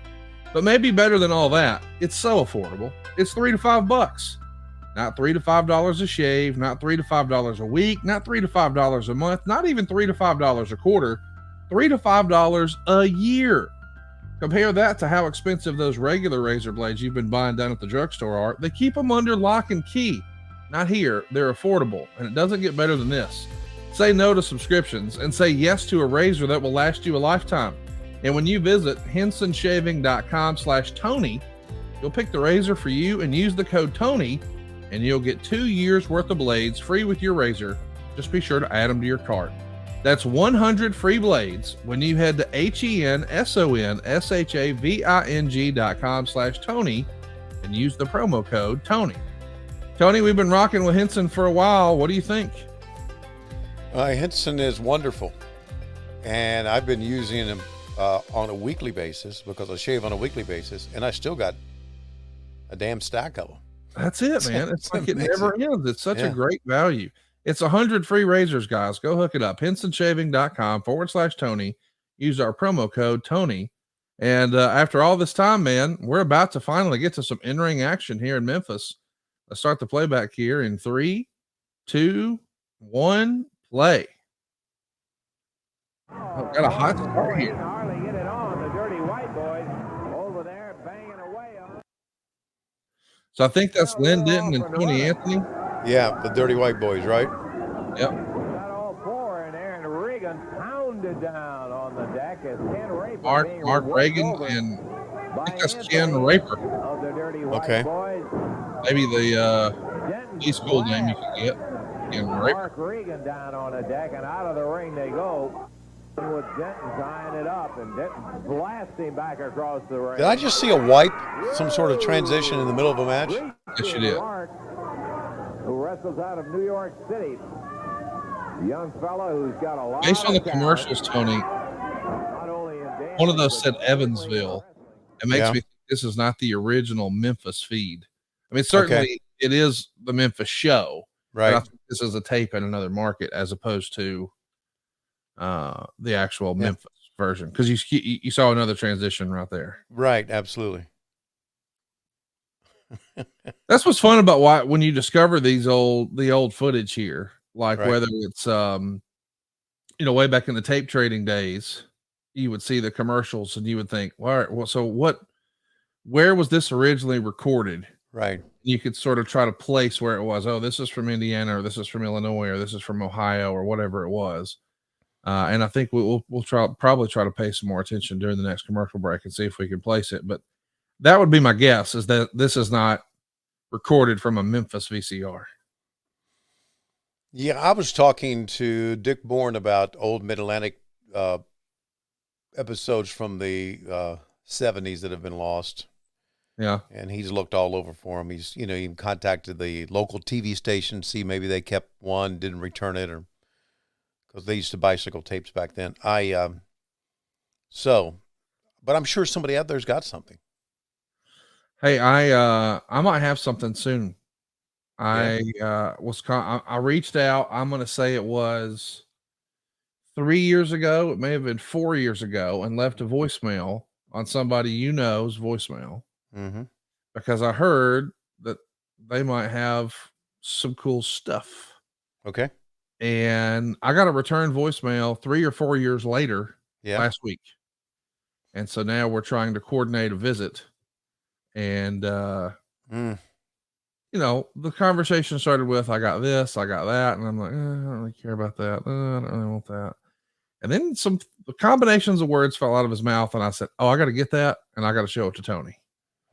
But maybe better than all that, it's so affordable. It's $3 to $5. Not $3 to $5 a shave, not $3 to $5 a week, not $3 to $5 a month, not even $3 to $5 a quarter, $3 to $5 a year. Compare that to how expensive those regular razor blades you've been buying down at the drugstore are. They keep them under lock and key. Not here. They're affordable, and it doesn't get better than this. Say no to subscriptions and say yes to a razor that will last you a lifetime. And when you visit hensonshaving.com/Tony, you'll pick the razor for you and use the code TONY, and you'll get 2 years worth of blades free with your razor. Just be sure to add them to your cart. That's 100 free blades when you head to hensonshaving.com/Tony and use the promo code TONY. Tony, we've been rocking with Henson for a while. What do you think? Henson is wonderful. And I've been using him on a weekly basis because I shave on a weekly basis, and I still got a damn stack of them. That's it, man. It's like amazing. It never ends. It's such a great value. It's 100 free razors, guys. Go hook it up. hensonshaving.com/Tony. Use our promo code TONY. And after all this time, man, we're about to finally get to some in-ring action here in Memphis. Let's start the playback here in 3, 2, 1, play. Oh, got a hot start here. So I think that's Lynn Denton and Tony Anthony. Yeah, the Dirty White Boys, right? Yep. Got all four in there, and Regan pounded down on the deck as Ken Raper Mark Reagan and I think that's Ken Raper. of the Dirty White Okay. Boys. Maybe the school name you can get. Ken Raper. Mark Regan down on the deck, and out of the ring they go. With Denton tying it up, and Denton blasting back across the ring. Did I just see a wipe, some sort of transition in the middle of a match? Yes, you did. Who wrestles out of New York City. A young fella who's got a lot Based on the of talent. commercials, Tony, Not only in dancing, one of those but said Evansville. It makes me think this is not the original Memphis feed. I mean, certainly it is the Memphis show. Right. But I think this is a tape in another market as opposed to the actual Memphis version, because you saw another transition right there. Right, absolutely. That's what's fun about when you discover the old footage here, like whether it's way back in the tape trading days, you would see the commercials and you would think, where was this originally recorded? Right. You could sort of try to place where it was. Oh, this is from Indiana, or this is from Illinois, or this is from Ohio, or whatever it was. And I think we'll probably try to pay some more attention during the next commercial break and see if we can place it. But that would be my guess, is that this is not recorded from a Memphis VCR. Yeah, I was talking to Dick Bourne about old Mid-Atlantic episodes from the 70s that have been lost. Yeah. And he's looked all over for them. He's, he contacted the local TV station, see maybe they kept one, didn't return it, or because they used to bicycle tapes back then. But I'm sure somebody out there's got something. Hey, I might have something soon. I reached out. I'm going to say it was 3 years ago. It may have been 4 years ago, and left a voicemail on somebody know's voicemail. Mm-hmm. Because I heard that they might have some cool stuff. Okay. And I got a return voicemail 3 or 4 years later last week. And so now we're trying to coordinate a visit. And, the conversation started with, I got this, I got that. And I'm like, I don't really care about that. I don't really want that. And then some combinations of words fell out of his mouth. And I said, oh, I got to get that. And I got to show it to Tony.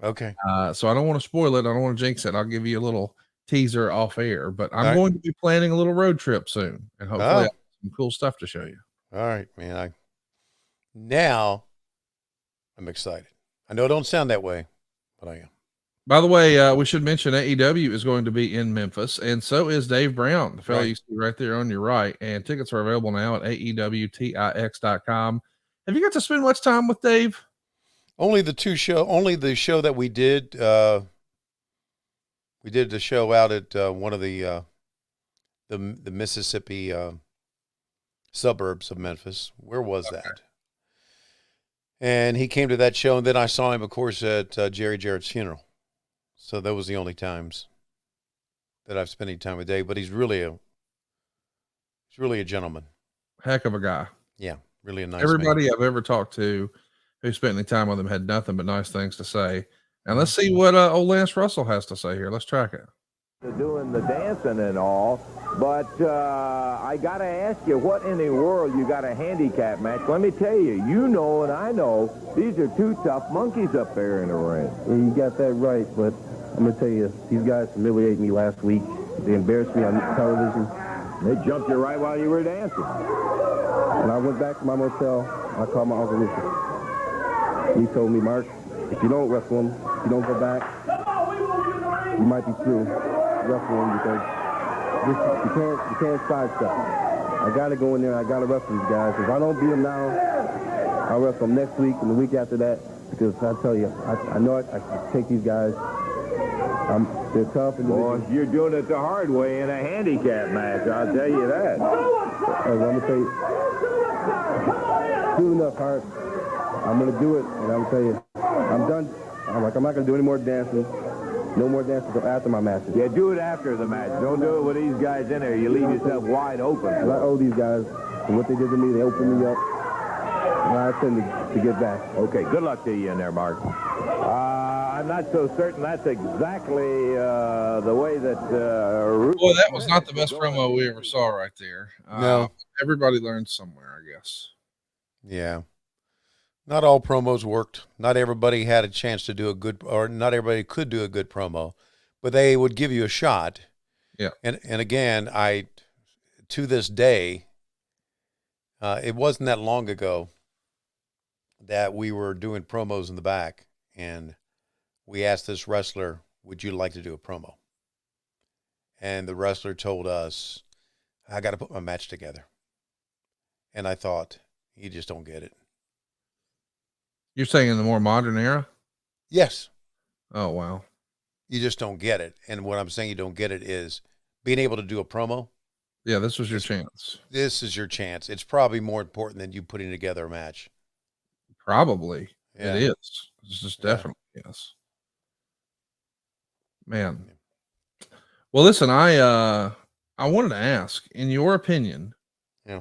Okay. So I don't want to spoil it. I don't want to jinx it. I'll give you a little teaser off air, but I'm going to be planning a little road trip soon, and hopefully I'll have some cool stuff to show you. All right, man. Now I'm excited. I know it don't sound that way, but I am. By the way, we should mention AEW is going to be in Memphis, and so is Dave Brown, the fellow you see right there on your right. And tickets are available now at AEWTIX.com. Have you got to spend much time with Dave? Only the show that we did. We did the show out at one of the Mississippi suburbs of Memphis. Where was that? And he came to that show, and then I saw him, of course, at Jarrett's funeral. So that was the only times that I've spent any time with Dave. But he's really a gentleman. Heck of a guy. Yeah, really a nice Everybody man. I've ever talked to who spent any time with him had nothing but nice things to say. And let's see what old Lance Russell has to say here. Let's track it. Doing the dancing and all, but I got to ask you, what in the world you got a handicap match? Let me tell you, and I know, these are two tough monkeys up there in the ring. Yeah, you got that right, but I'm going to tell you, these guys humiliated me last week. They embarrassed me on television. They jumped you right while you were dancing. When I went back to my motel, I called my Uncle Richard. He told me, Mark, if you don't wrestle him, if you don't go back, you might be through wrestling because you can't sidestep. I got to go in there. I got to wrestle these guys. If I don't beat them now, I'll wrestle them next week and the week after that. Because I tell you, I know I can take these guys. They're tough. Boy, you're doing it the hard way in a handicap match. I'll tell you that. I'm going to tell you, do enough, Hart. I'm going to do it, and I'm going to tell you, I'm done. I'm not going to do any more dancing. No more dancing until after my matches. Yeah, do it after the match. Don't do it with these guys in there. You leave yourself wide open. And I owe these guys for what they did to me. They opened me up. And I intend to get back. Okay, good luck to you in there, Mark. I'm not so certain that's exactly the way that. Boy, that was not the best promo we ever saw right there. No. Everybody learned somewhere, I guess. Yeah. Not all promos worked. Not everybody had a chance to do a good, or not everybody could do a good promo, but they would give you a shot. Yeah. And again, to this day, it wasn't that long ago that we were doing promos in the back, and we asked this wrestler, would you like to do a promo? And the wrestler told us, I got to put my match together. And I thought, you just don't get it. You're saying in the more modern era? Yes. Oh, wow. You just don't get it. And what I'm saying you don't get it is being able to do a promo. Yeah, this was your chance. This is your chance. It's probably more important than you putting together a match. Probably. Yeah. It is. It's just definitely, yes. Man. Well, listen, I wanted to ask, in your opinion, yeah,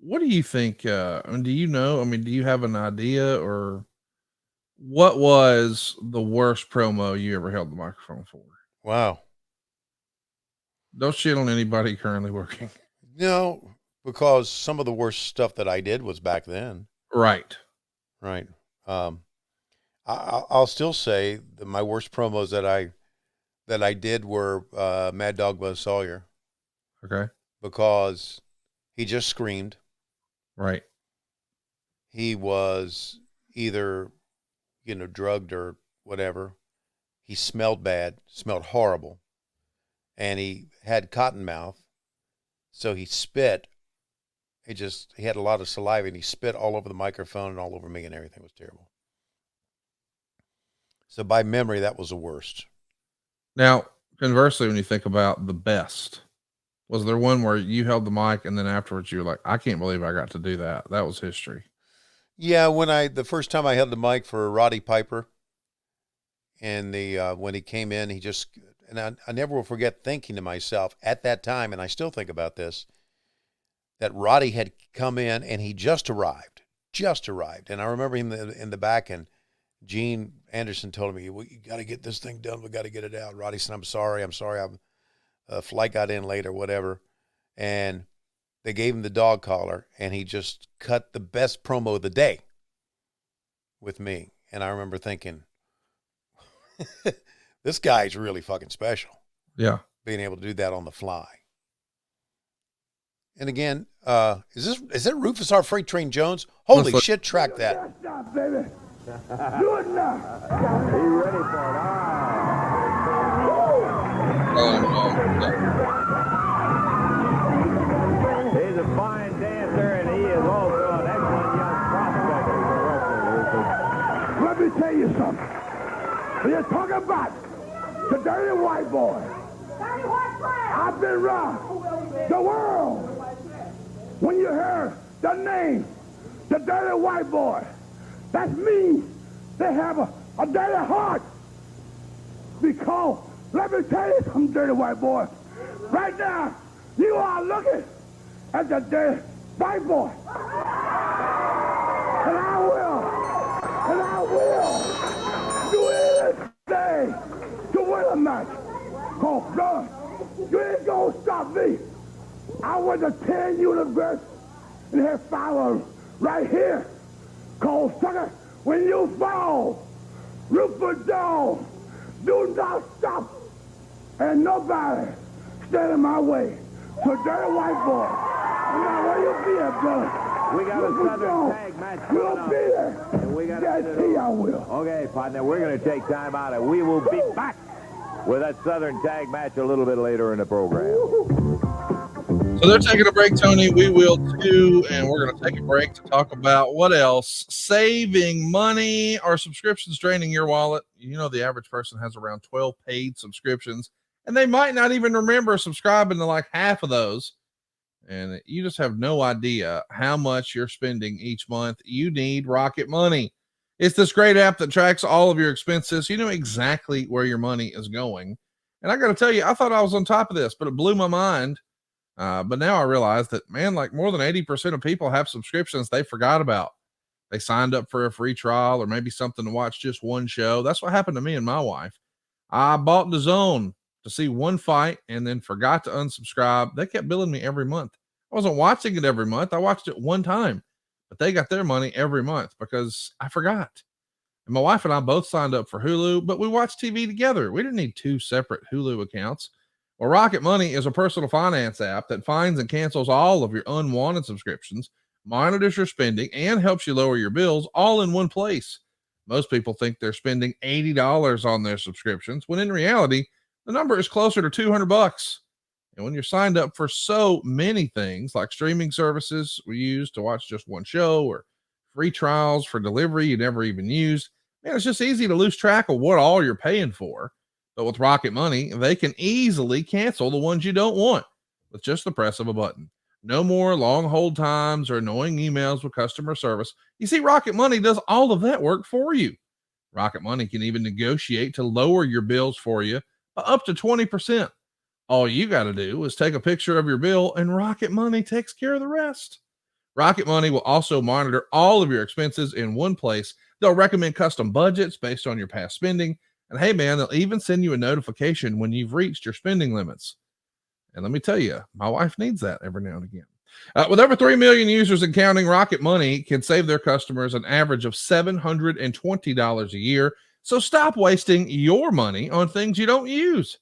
what do you think? Do you know? I mean, do you have an idea, or what was the worst promo you ever held the microphone for? Wow. Don't shit on anybody currently working. No, because some of the worst stuff that I did was back then. Right. Right. I'll still say that my worst promos that I did were Mad Dog Buzz Sawyer. Okay. Because he just screamed. Right. He was either, drugged or whatever. He smelled bad, smelled horrible. And he had cotton mouth. So he spit. He had a lot of saliva, and he spit all over the microphone and all over me, and everything was terrible. So by memory, that was the worst. Now, conversely, when you think about the best, was there one where you held the mic and then afterwards you were like, I can't believe I got to do that? That was history. Yeah, the first time I held the mic for Roddy Piper, and when he came in, I never will forget thinking to myself at that time, and I still think about this, that Roddy had come in and he just arrived. And I remember him in the back, and Gene Anderson told me, "We got to get this thing done. We got to get it out." Roddy said, I'm sorry. Flight got in late or whatever. And they gave him the dog collar, and he just cut the best promo of the day with me. And I remember thinking, this guy's really fucking special. Yeah. Being able to do that on the fly. And again, is that Rufus R. Freight Train Jones? Holy shit, track that. Stop, baby. Do it now. He ready for it. He's a fine dancer, and he is also an excellent young prospect. Let me tell you something. You're talking about the dirty white boy. Dirty white boy. I've been around the world. When you hear the name, the dirty white boy, that means they have a dirty heart. Because, let me tell you something, dirty white boy. Right now, you are looking at the dirty white boy. And I will do anything to win a match. Cause, son, you ain't gonna stop me. I went to 10 universe and have 5 of them right here. Cause, sucker, when you fall, Rupert Dog, do not stop. And nobody stand in my way. So, dirty white boy, now where you be at, brother? We got a Southern tag match coming You'll up. be there. And we got Guarantee I will. Okay, partner, we're going to take time out, and we will be back with that Southern tag match a little bit later in the program. So they're taking a break, Tony. We will too, and we're going to take a break to talk about what else. Saving money. Are subscriptions draining your wallet? You know, the average person has around 12 paid subscriptions, and they might not even remember subscribing to like half of those. And you just have no idea how much you're spending each month. You need Rocket Money. It's this great app that tracks all of your expenses. You know exactly where your money is going. And I got to tell you, I thought I was on top of this, but it blew my mind. But now I realize that, man, like more than 80% of people have subscriptions they forgot about. They signed up for a free trial or maybe something to watch just one show. That's what happened to me and my wife. I bought DAZN to see one fight and then forgot to unsubscribe. They kept billing me every month. I wasn't watching it every month. I watched it one time, but they got their money every month because I forgot. And my wife and I both signed up for Hulu, but we watched TV together. We didn't need two separate Hulu accounts. Well, Rocket Money is a personal finance app that finds and cancels all of your unwanted subscriptions, monitors your spending, and helps you lower your bills all in one place. Most people think they're spending $80 on their subscriptions, when in reality, the number is closer to $200. And when you're signed up for so many things like streaming services we use to watch just one show or free trials for delivery you never even used, man, it's just easy to lose track of what all you're paying for. But with Rocket Money, they can easily cancel the ones you don't want with just the press of a button. No more long hold times or annoying emails with customer service. You see, Rocket Money does all of that work for you. Rocket Money can even negotiate to lower your bills for you by up to 20%. All you got to do is take a picture of your bill and Rocket Money takes care of the rest. Rocket Money will also monitor all of your expenses in one place. They'll recommend custom budgets based on your past spending. And hey, man, they'll even send you a notification when you've reached your spending limits. And let me tell you, my wife needs that every now and again. With over 3 million users and counting, Rocket Money can save their customers an average of $720 a year. So stop wasting your money on things you don't use.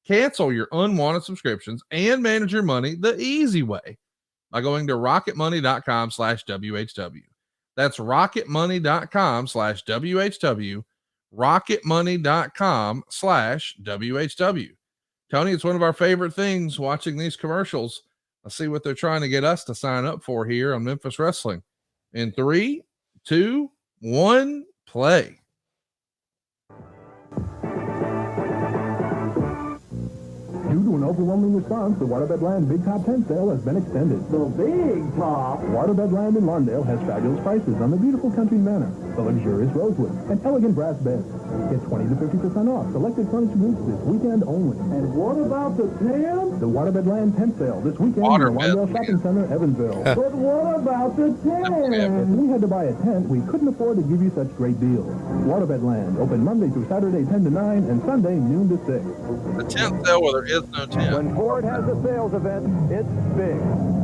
Cancel your unwanted subscriptions and manage your money the easy way by going to rocketmoney.com/WHW. That's rocketmoney.com/WHW. rocketmoney.com/WHW. Tony, it's one of our favorite things watching these commercials. Let's see what they're trying to get us to sign up for here on Memphis Wrestling. In 3, 2, 1, play. Due to an overwhelming response, the Waterbed Land Big Top 10 sale has been extended. The Big Top? Waterbed Land in Lawndale has fabulous prices on the beautiful country manor, the luxurious rosewood, and elegant brass beds. Get 20 to 50% off selected furniture groups this weekend only. And what about the tent? The Waterbed Land tent sale this weekend in the Lawndale Shopping Center, Evansville. But what about the tent? If we had to buy a tent, we couldn't afford to give you such great deals. Waterbed Land, open Monday through Saturday 10 to 9 and Sunday noon to 6. The tent sale where there is no tent. When Ford has a sales event, it's big,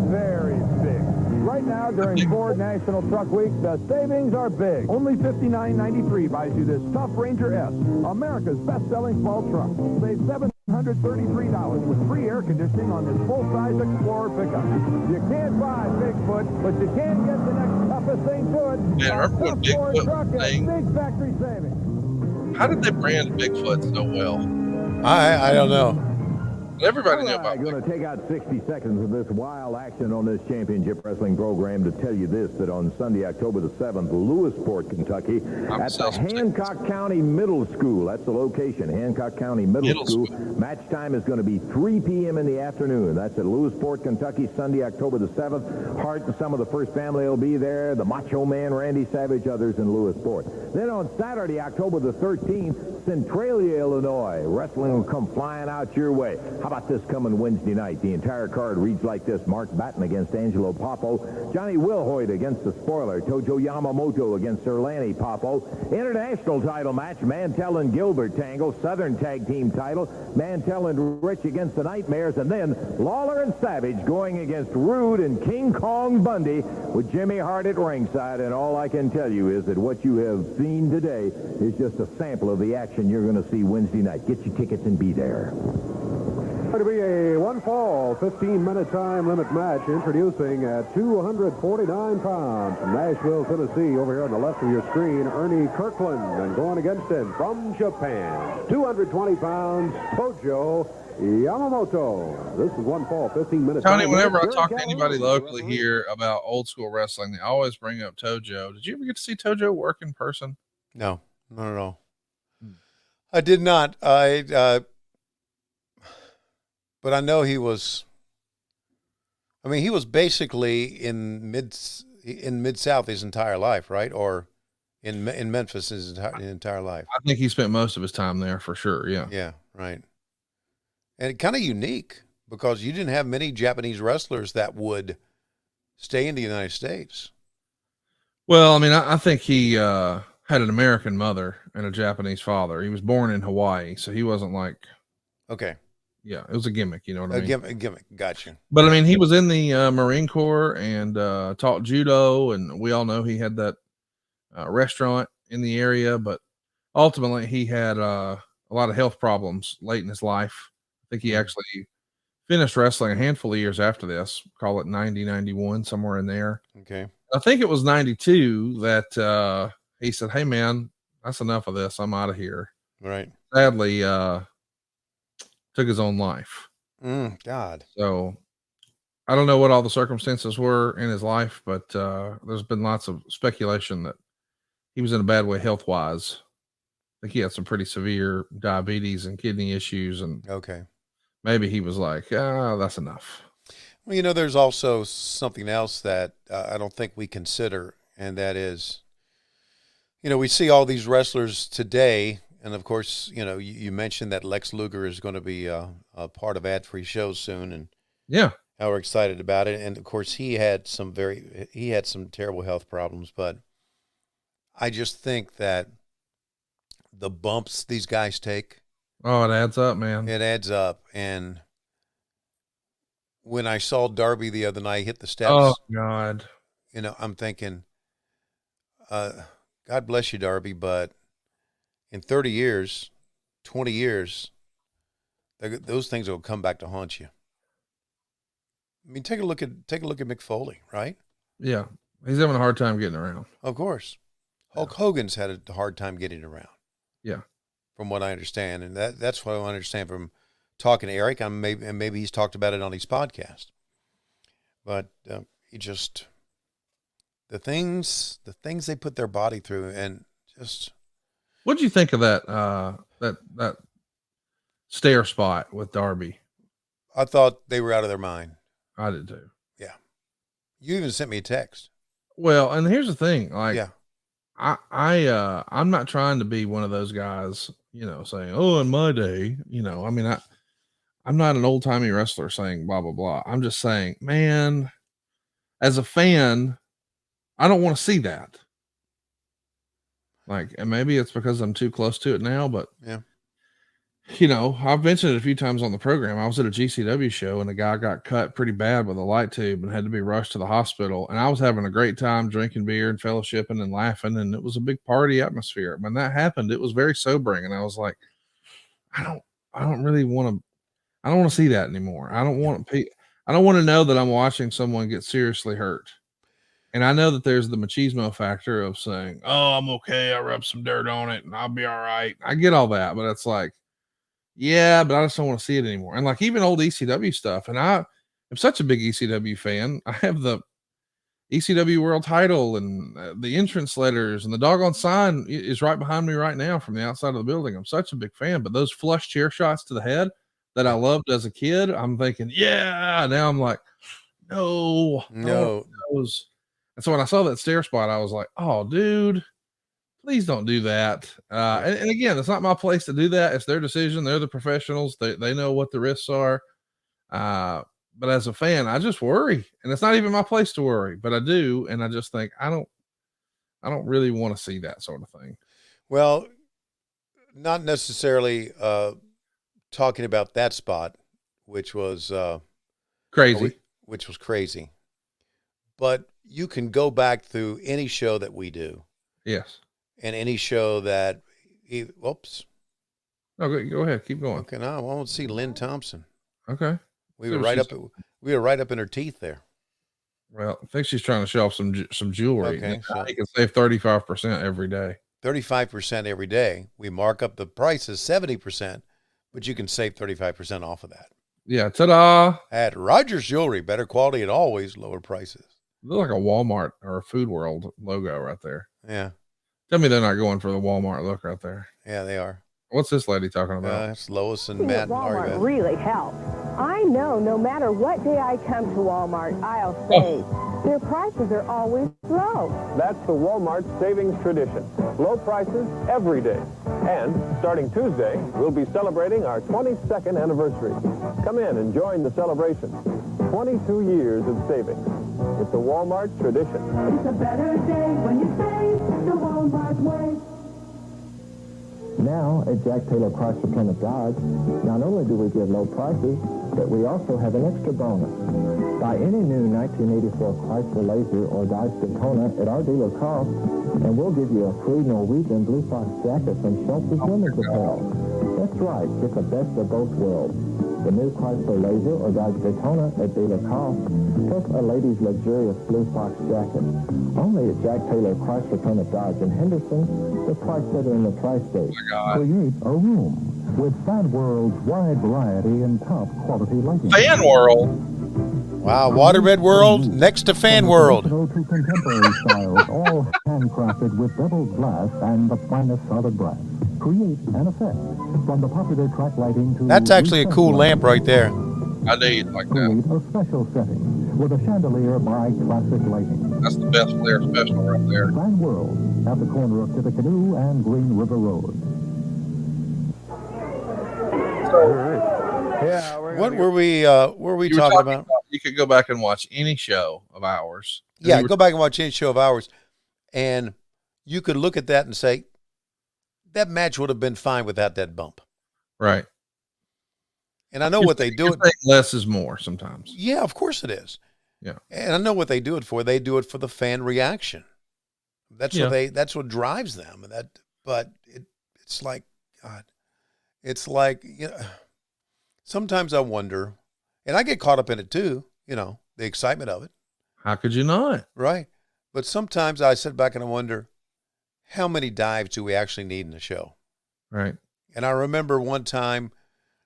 very big. Right now, during Ford National Truck Week, the savings are big. Only $59.93 buys you this tough Ranger S, America's best-selling small truck. Save $733 with free air conditioning on this full-size Explorer pickup. You can't buy Bigfoot, but you can get the next toughest thing to it. Man, remember when Bigfoot was saying, big factory savings. how did they brand Bigfoot so well? I don't know. Everybody knew about I'm going to take out 60 seconds of this wild action on this championship wrestling program to tell you this, that on Sunday, October the 7th, Lewisport, Kentucky, at the Hancock County Middle School. That's the location, Hancock County Middle School. Match time is going to be 3 p.m. in the afternoon. That's at Lewisport, Kentucky, Sunday, October the 7th. Hart and some of the First Family will be there. The Macho Man, Randy Savage, others in Lewisport. Then on Saturday, October the 13th, Centralia, Illinois. Wrestling will come flying out your way. How about this coming Wednesday night? The entire card reads like this. Mark Batten against Angelo Popo. Johnny Wilhoit against the Spoiler. Tojo Yamamoto against Erlani Popo. International title match. Mantel and Gilbert tangle. Southern tag team title. Mantel and Rich against the Nightmares. And then Lawler and Savage going against Rude and King Kong Bundy with Jimmy Hart at ringside. And all I can tell you is that what you have seen today is just a sample of the action you're going to see Wednesday night. Get your tickets and be there. To be a one-fall, 15-minute time limit match, introducing at 249 pounds from Nashville, Tennessee, over here on the left of your screen, Ernie Kirkland, and going against him from Japan, 220 pounds, Tojo Yamamoto. This is one fall, 15-minute Tony, time whenever limit. I talk to anybody locally here about old school wrestling, they always bring up Tojo. Did you ever get to see Tojo work in person? No, not at all. I did not. But I know he was. I mean, he was basically in Mid-South his entire life, right? Or in Memphis his entire life. I think he spent most of his time there for sure. Yeah. Yeah. Right. And kind of unique because you didn't have many Japanese wrestlers that would stay in the United States. Well, I mean, I think he had an American mother and a Japanese father. He was born in Hawaii, so he wasn't like. Okay. Yeah, it was a gimmick. You know what I mean? Gimmick. Gotcha. But I mean, he was in the Marine Corps and taught judo, and we all know he had that restaurant in the area. But ultimately, he had a lot of health problems late in his life. I think he actually finished wrestling a handful of years after this. Call it 90, 91, somewhere in there. Okay. I think it was 92 that he said, "Hey, man, that's enough of this. I'm out of here." Right. Sadly, took his own life. God. So I don't know what all the circumstances were in his life, but there's been lots of speculation that he was in a bad way health-wise. I think he had some pretty severe diabetes and kidney issues, and maybe he was like, that's enough. Well, you know, there's also something else that I don't think we consider, and that is, you know, we see all these wrestlers today, and of course, you know, you mentioned that Lex Luger is going to be a part of ad-free shows soon, and how we're excited about it. And of course, he had some terrible health problems, but I just think that the bumps these guys take, it adds up, man. It adds up. And when I saw Darby the other night hit the steps, God, you know, I'm thinking, God bless you, Darby, but in 30 years, 20 years, those things will come back to haunt you. I mean, take a look at Mick Foley, right? Yeah, he's having a hard time getting around. Of course, Hulk Hogan's had a hard time getting around. Yeah, from what I understand, and that's what I understand from talking to Eric. Maybe he's talked about it on his podcast. But he just the things they put their body through, and just. What'd you think of that that stair spot with Darby? I thought they were out of their mind. I did too. Yeah. You even sent me a text. Well, and here's the thing, like, I'm not trying to be one of those guys, you know, saying, "Oh, in my day," you know. I mean, I'm not an old timey wrestler saying blah blah blah. I'm just saying, man, as a fan, I don't want to see that. Like, and maybe it's because I'm too close to it now, but you know, I've mentioned it a few times on the program. I was at a GCW show and a guy got cut pretty bad with a light tube and had to be rushed to the hospital. And I was having a great time drinking beer and fellowshipping and laughing. And it was a big party atmosphere. When that happened, it was very sobering. And I was like, I don't really want to see that anymore. I don't want to know that I'm watching someone get seriously hurt. And I know that there's the machismo factor of saying, "Oh, I'm okay. I rubbed some dirt on it and I'll be all right." I get all that, but it's like, yeah, but I just don't want to see it anymore. And like even old ECW stuff. And I am such a big ECW fan. I have the ECW world title and the entrance letters, and the doggone sign is right behind me right now from the outside of the building. I'm such a big fan, but those flush chair shots to the head that I loved as a kid, I'm thinking, yeah. Now I'm like, no. And so when I saw that stair spot, I was like, oh, dude, please don't do that. And again, it's not my place to do that. It's their decision. They're the professionals. They know what the risks are. But as a fan, I just worry, and it's not even my place to worry, but I do. And I just think, I don't really want to see that sort of thing. Well, not necessarily talking about that spot, which was crazy, but you can go back through any show that we do. Yes. And any show that whoops. No, go ahead. Keep going. Okay, now I want to see Lynn Thompson. Okay. We were right up in her teeth there. Well, I think she's trying to show off some jewelry. Okay, so you can save 35% every day. 35% every day. We mark up the prices 70%, but you can save 35% off of that. Yeah, ta-da! At Rogers Jewelry, better quality and always lower prices. Look like a Walmart or a Food World logo right there. Yeah. Tell me they're not going for the Walmart look right there. Yeah, they are. What's this lady talking about? It's Lois and Matt. Walmart really helps. I know no matter what day I come to Walmart, I'll save. Their prices are always low. That's the Walmart savings tradition. Low prices every day. And starting Tuesday, we'll be celebrating our 22nd anniversary. Come in and join the celebration. 22 years of savings. It's a Walmart tradition. It's a better day when you save the Walmart way. Now, at Jack Taylor Chrysler Plymouth Dodge, not only do we give low prices, but we also have an extra bonus. Buy any new 1984 Chrysler Laser or Dodge Daytona at our dealer cost, and we'll give you a free Norwegian Blue Fox jacket from Schultz's Women's Apparel. That's right, get the best of both worlds. The new Chrysler Laser or Dodge Daytona at dealer cost, plus a lady's luxurious Blue Fox jacket. Only at Jack Taylor Chrysler Plymouth Dodge in Henderson, the price setter in the tri-state. Create a room with Fan World's wide variety and top quality lighting. Fan World. Wow, Waterbed World next to Fan World. To contemporary styles, all handcrafted with beveled glass and the finest solid brass. Create an effect from the popular track lighting to... That's actually a cool lamp right there. I knew you'd like that. Create a special setting with a chandelier by Classic Lighting. That's the best Flair special right there. Fan World at the corner of Tippecanoe and Green River Road. All right. Yeah. What were we talking about? You could go back and watch any show of ours. Yeah, go back and watch any show of ours, and you could look at that and say, that match would have been fine without that bump. Right. And I know what they do. Less is more sometimes. Yeah, of course it is. Yeah. And I know what they do it for. They do it for the fan reaction. That's what drives them. But it's like, God, it's like, you know, sometimes I wonder, and I get caught up in it too, you know, the excitement of it. How could you not? Right. But sometimes I sit back and I wonder, how many dives do we actually need in the show? Right. And I remember one time,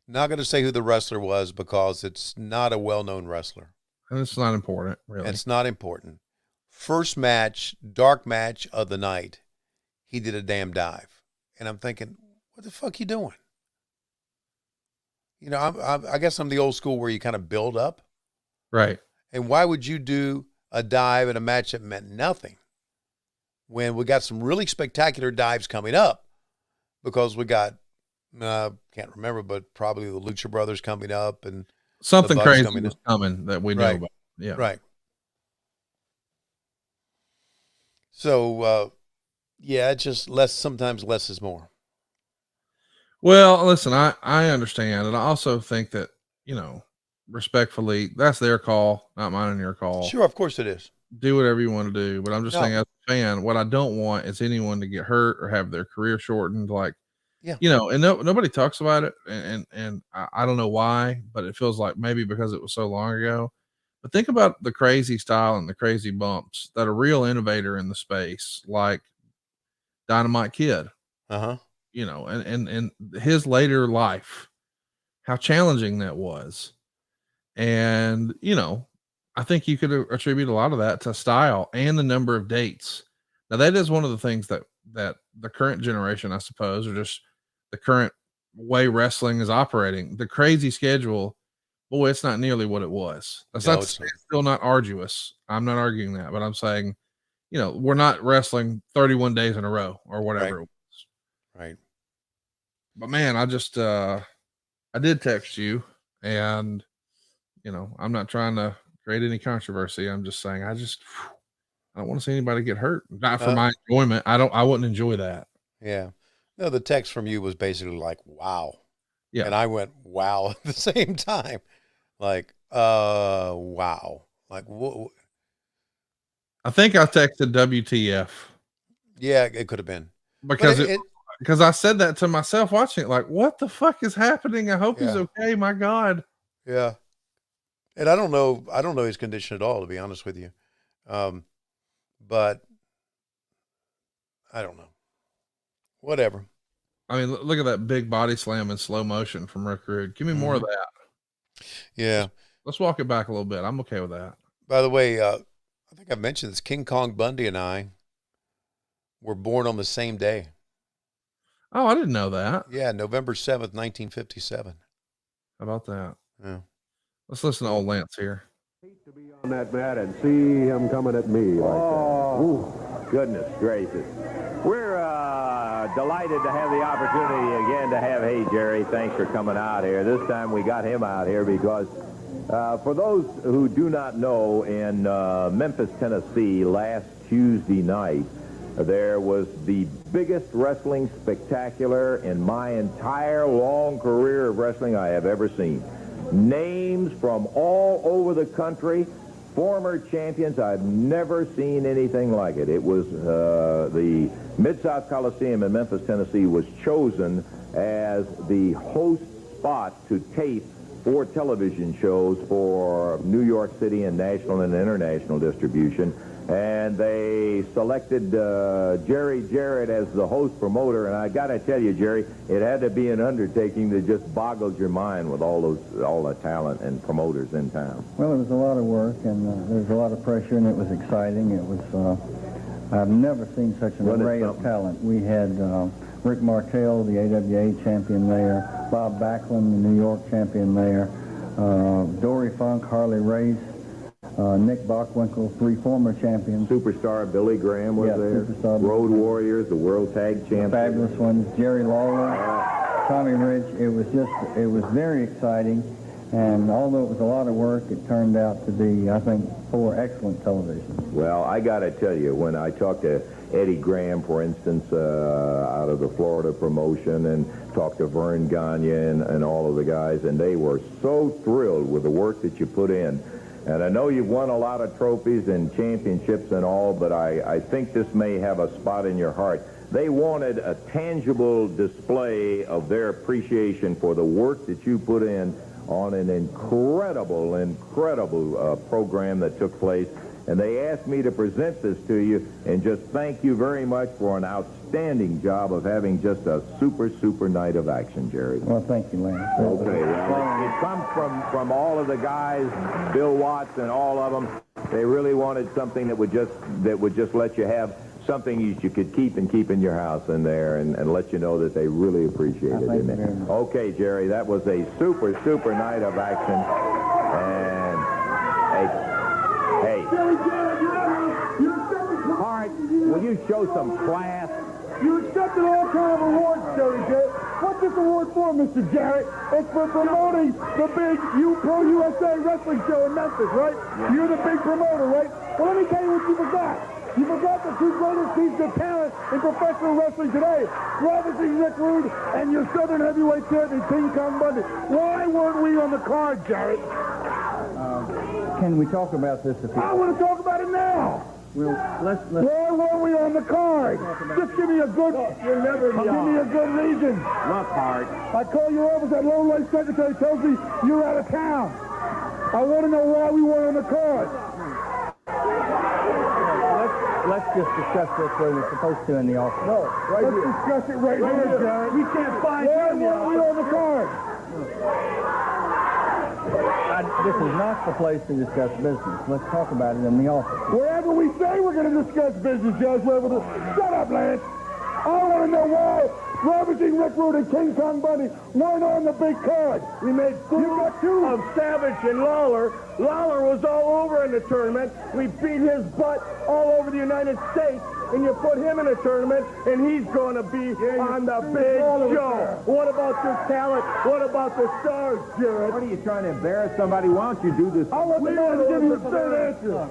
not going to say who the wrestler was because it's not a well-known wrestler. And it's not important, really. It's not important. First match, dark match of the night, he did a damn dive. And I'm thinking, what the fuck you doing? You know, I guess I'm the old school where you kind of build up. Right. And why would you do a dive in a match that meant nothing when we got some really spectacular dives coming up? Because we got, can't remember, but probably the Lucha Brothers coming up and something crazy is coming that we know about. Yeah. Right. So, yeah, it's just sometimes less is more. Well, listen, I understand. And I also think that, you know, respectfully, that's their call, not mine and your call. Sure, of course it is. Do whatever you want to do. But I'm just saying, as a fan, what I don't want is anyone to get hurt or have their career shortened. Like, you know, and nobody talks about it. And I don't know why, but it feels like maybe because it was so long ago. But think about the crazy style and the crazy bumps that a real innovator in the space, like Dynamite Kid, you know, and his later life, how challenging that was. And, you know, I think you could attribute a lot of that to style and the number of dates. Now, that is one of the things that the current generation, I suppose, or just the current way wrestling is operating. The crazy schedule, boy, it's not nearly what it was. That's it's still not arduous. I'm not arguing that, but I'm saying, you know, we're not wrestling 31 days in a row or whatever it was. Right. But man, I just, I did text you, and, you know, I'm not trying to create any controversy. I'm just saying, I don't want to see anybody get hurt. Not for my enjoyment. I wouldn't enjoy that. Yeah. No, the text from you was basically like, wow. Yeah. And I went, wow, at the same time. Like, wow. Like, what? I think I texted WTF. Yeah, it could have been. Because I said that to myself watching it, like, what the fuck is happening? I hope he's okay. My God. Yeah. And I don't know his condition at all, to be honest with you. But I don't know. Whatever. I mean, look at that big body slam in slow motion from Rick Rude. Give me more of that. Yeah. Let's walk it back a little bit. I'm okay with that. By the way, I think I mentioned this. King Kong Bundy and I were born on the same day. Oh, I didn't know that. Yeah, November 7th, 1957. How about that? Yeah. Let's listen to old Lance here. On that mat and see him coming at me like that. Ooh, goodness gracious. We're delighted to have the opportunity again to have, hey, Jerry, thanks for coming out here. This time we got him out here because For those who do not know, in Memphis, Tennessee, last Tuesday night, there was the biggest wrestling spectacular in my entire long career of wrestling I have ever seen. Names from all over the country, former champions. I've never seen anything like it. It was the Mid-South Coliseum in Memphis, Tennessee was chosen as the host spot to tape 4 television shows for New York City and national and international distribution. And they selected Jerry Jarrett as the host promoter. And I got to tell you, Jerry, it had to be an undertaking that just boggles your mind with all the talent and promoters in town. Well, it was a lot of work, and there was a lot of pressure, and it was exciting. It was, I've never seen such an array of talent. We had Rick Martel, the AWA champion there, Bob Backlund, the New York champion there, Dory Funk, Harley Race, Nick Bockwinkel, 3 former champions. Superstar Billy Graham was there. Superstar Road Warriors, the World Tag Champions. Fabulous ones. Jerry Lawler, Tommy Rich. It was very exciting. And although it was a lot of work, it turned out to be, I think, 4 excellent televisions. Well, I got to tell you, when I talked to Eddie Graham, for instance, out of the Florida promotion, and talked to Vern Gagne and all of the guys, and they were so thrilled with the work that you put in. And I know you've won a lot of trophies and championships and all, but I think this may have a spot in your heart. They wanted a tangible display of their appreciation for the work that you put in on an incredible program that took place. And they asked me to present this to you and just thank you very much for an outstanding job of having just a super night of action, Jerry. Well, thank you, Lance. Okay, well, it comes from all of the guys, Bill Watts and all of them. They really wanted something that would just let you have something you could keep in your house in there and let you know that they really appreciate it. Thank you very much. Okay, Jerry, that was a super night of action. And hey. All right, will you show some class? You accepted all kind of awards, Jerry Jarrett. What's this award for, Mr. Jarrett? It's for promoting the big Pro USA wrestling show in Memphis, right? Yeah. You're the big promoter, right? Well, let me tell you what you forgot. You forgot the 2 greatest pieces of talent in professional wrestling today. Obviously, Rick Rude and your Southern heavyweight champion, King Kong Bundy. Why weren't we on the card, Jarrett? Can we talk about this? I want to talk about it now. Well, let's. Why weren't we on the card? Just give me a good. You'll never be Give me a good reason. What part? I call your office. That low-life secretary tells me you're out of town. I want to know why we weren't on the card. Let's just discuss this where we're supposed to in the office. No, let's discuss it right here, Jarrett. We can't find you. Why weren't we on the card? This is not the place to discuss business. Let's talk about it in the office. Wherever we say we're going to discuss business, Judge, shut up, Lance. I want to know why Ravishing Rick Rude and King Kong Bundy weren't on the big card. We made fools of Savage and Lawler. Lawler was all over in the tournament. We beat his butt all over the United States. And you put him in a tournament, and he's going to be on the big show. What about the talent? What about the stars, Jarrett? What are you trying to embarrass somebody? Why don't you do this? I want the man to give you a straight answer.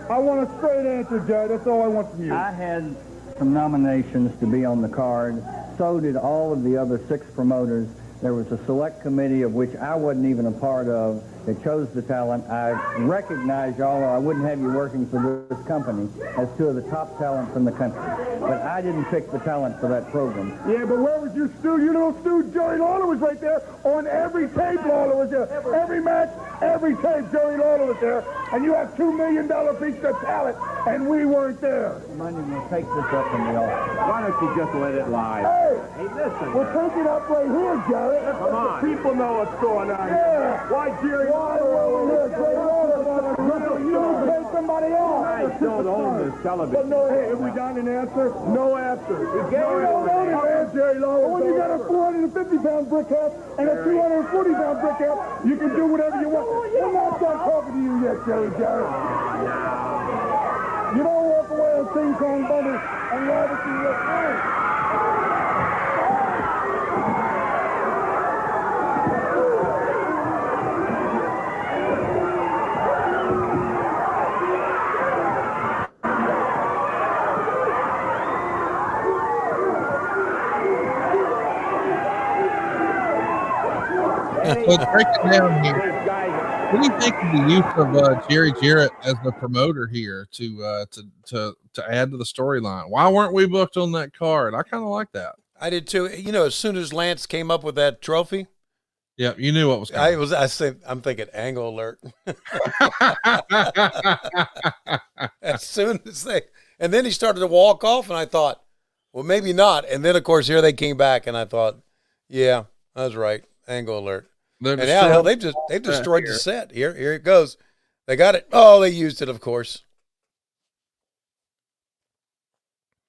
I want a straight answer, Jarrett. That's all I want from you. I had some nominations to be on the card. So did all of the other 6 promoters. There was a select committee of which I wasn't even a part of that chose the talent. I recognize y'all, or I wouldn't have you working for this company, as 2 of the top talents in the country. But I didn't pick the talent for that program. Yeah, but where was your stew? Your little stew, Jerry Lawler was right there. On every tape, Lawler was there. Every match, every tape, Jerry Lawler was there. And you have $2 million pieces of talent, and we weren't there. Money will take this up in the office. Why don't you just let it lie? Hey, listen. We're taking it up right here, Jarrett. Come on. The people know what's going on. Yeah. Why, Jerry? Why were we here? Jerry Lawler. You pay somebody else. I don't own this television. But no, hey, have we got an answer? No answer. We don't own it, Jerry Lawler. When you got a 450-pound brick hat and a 240-pound brick hat, you can do whatever you want. We're not done talking to you yet, Jerry Jarrett. You don't walk away on King Kong Bundy and Ravishing Rick Rude. let's break it down here. What do you think of the use of Jerry Jarrett as the promoter here to add to the storyline? Why weren't we booked on that card? I kind of like that. I did too. You know, as soon as Lance came up with that trophy, yeah, you knew what was coming. I'm thinking angle alert. As soon as and then he started to walk off, and I thought, well, maybe not. And then, of course, here they came back, and I thought, yeah, I was right. Angle alert. And now, hell, they've destroyed the set. Here it goes. They got it. Oh, they used it, of course.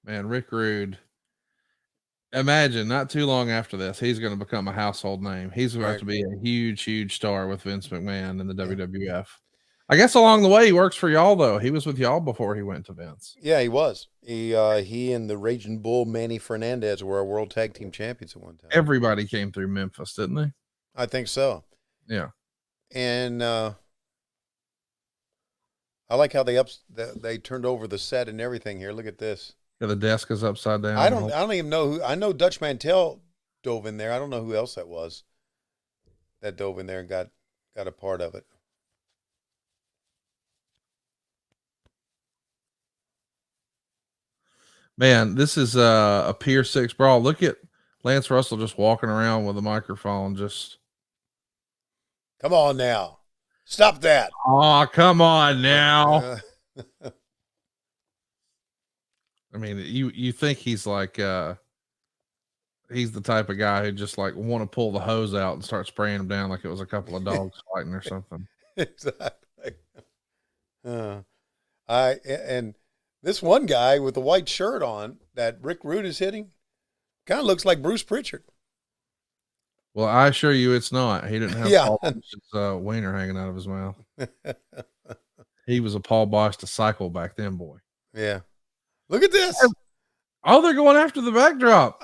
Man, Rick Rude. Imagine not too long after this, he's going to become a household name. He's about to be a huge, huge star with Vince McMahon in the WWF. I guess along the way, he works for y'all, though. He was with y'all before he went to Vince. Yeah, he was. He and the Raging Bull Manny Fernandez were our World Tag Team Champions at one time. Everybody came through Memphis, didn't they? I think so. Yeah. And I like how they turned over the set and everything here. Look at this. Yeah, the desk is upside down. I don't even know who. I know Dutch Mantel dove in there. I don't know who else that was that dove in there and got a part of it. Man, this is a Pier 6 brawl. Look at Lance Russell just walking around with a microphone. Just come on now, stop that! Oh, come on now. I mean, you think he's like he's the type of guy who just like want to pull the hose out and start spraying them down like it was a couple of dogs fighting or something. Exactly. And this one guy with the white shirt on that Rick Rude is hitting kind of looks like Bruce Pritchard. Well, I assure you it's not. He didn't have Paul Bosch's wiener hanging out of his mouth. He was a Paul Bosch to cycle back then, boy. Yeah. Look at this. Oh, they're going after the backdrop.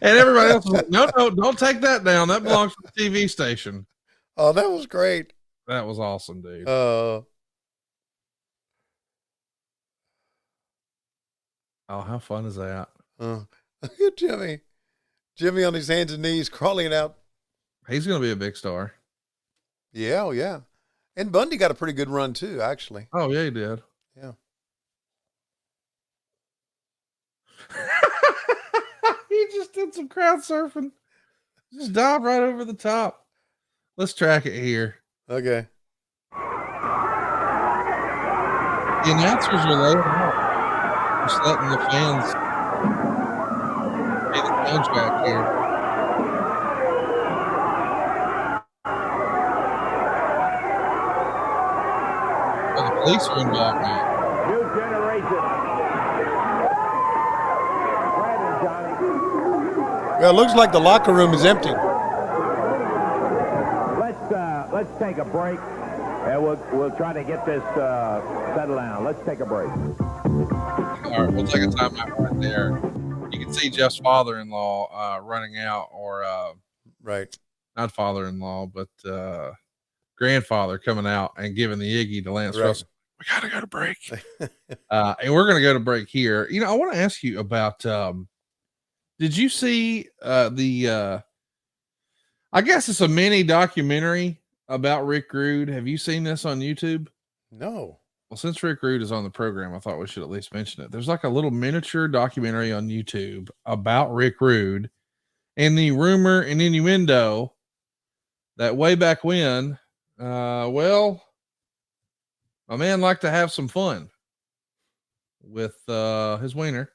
And everybody else was like, no, don't take that down. That belongs to the TV station. Oh, that was great. That was awesome, dude. Oh, how fun is that? Look at Jimmy. Jimmy on his hands and knees crawling out. He's going to be a big star. Yeah, oh, yeah. And Bundy got a pretty good run, too, actually. Oh, yeah, he did. Yeah. He just did some crowd surfing. Just dive right over the top. Let's track it here. Okay. The announcers are laying out. Just letting the fans pay the contract here. Oh, the police are involved now. New generation. Brandon, Johnny. Well, it looks like the locker room is empty. Let's take a break, and we'll try to get this settled down. Let's take a break. All right, we'll take a time out right there. You can see Jeff's father-in-law running out, or not father-in-law, but grandfather coming out and giving the Iggy to Lance Russell. We gotta go to break, and we're gonna go to break here. You know, I want to ask you about. Did you see the? I guess it's a mini documentary about Rick Rude. Have you seen this on YouTube? No. Well, since Rick Rude is on the program, I thought we should at least mention it. There's like a little miniature documentary on YouTube about Rick Rude and the rumor and innuendo that way back when, well, a man liked to have some fun with his wiener.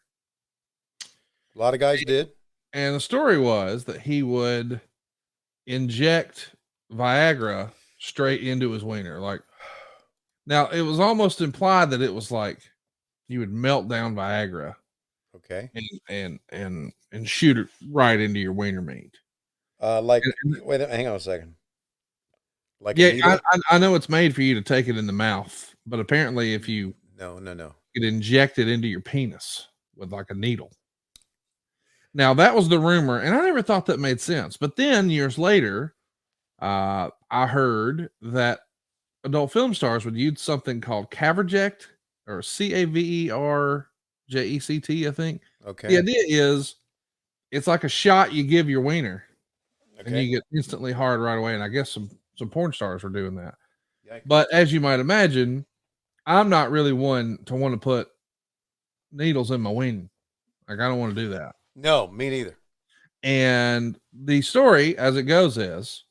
A lot of guys did. And the story was that he would inject Viagra straight into his wiener. Like, now it was almost implied that it was like you would melt down Viagra, okay, and shoot it right into your wiener meat. Wait, hang on a second. Like, yeah, I know it's made for you to take it in the mouth, but apparently if you no, could inject it into your penis with like a needle. Now that was the rumor, and I never thought that made sense. But then years later, I heard that adult film stars would use something called Caverject, or Caverject, I think. Okay. The idea is it's like a shot you give your wiener. and you get instantly hard right away. And I guess some porn stars are doing that. Yikes. But as you might imagine, I'm not really one to want to put needles in my wing. Like, I don't want to do that. No, me neither. And the story, as it goes, is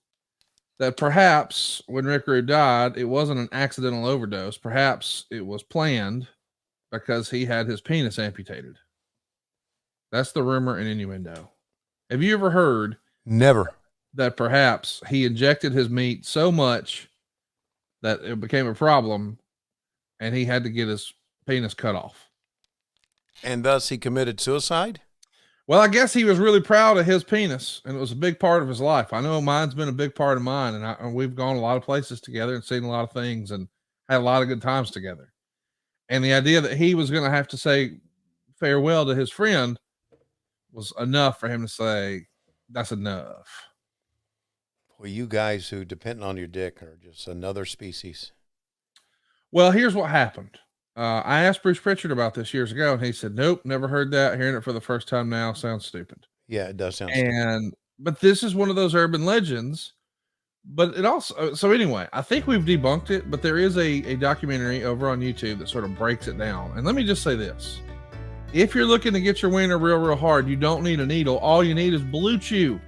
that perhaps when Rick Rude died, it wasn't an accidental overdose. Perhaps it was planned because he had his penis amputated. That's the rumor and innuendo. Have you ever heard? Never. That perhaps he injected his meat so much that it became a problem and he had to get his penis cut off. And thus he committed suicide? Well, I guess he was really proud of his penis, and it was a big part of his life. I know mine's been a big part of mine, and we've gone a lot of places together and seen a lot of things and had a lot of good times together. And the idea that he was going to have to say farewell to his friend was enough for him to say, that's enough. Well, you guys who depend on your dick are just another species. Well, here's what happened. I asked Bruce Pritchard about this years ago, and he said, nope, never heard that. Hearing it for the first time now sounds stupid. Yeah, it does sound stupid. But this is one of those urban legends. But it also, so anyway, I think we've debunked it, but there is a documentary over on YouTube that sort of breaks it down. And let me just say this. If you're looking to get your wiener real hard, you don't need a needle. All you need is BlueChew.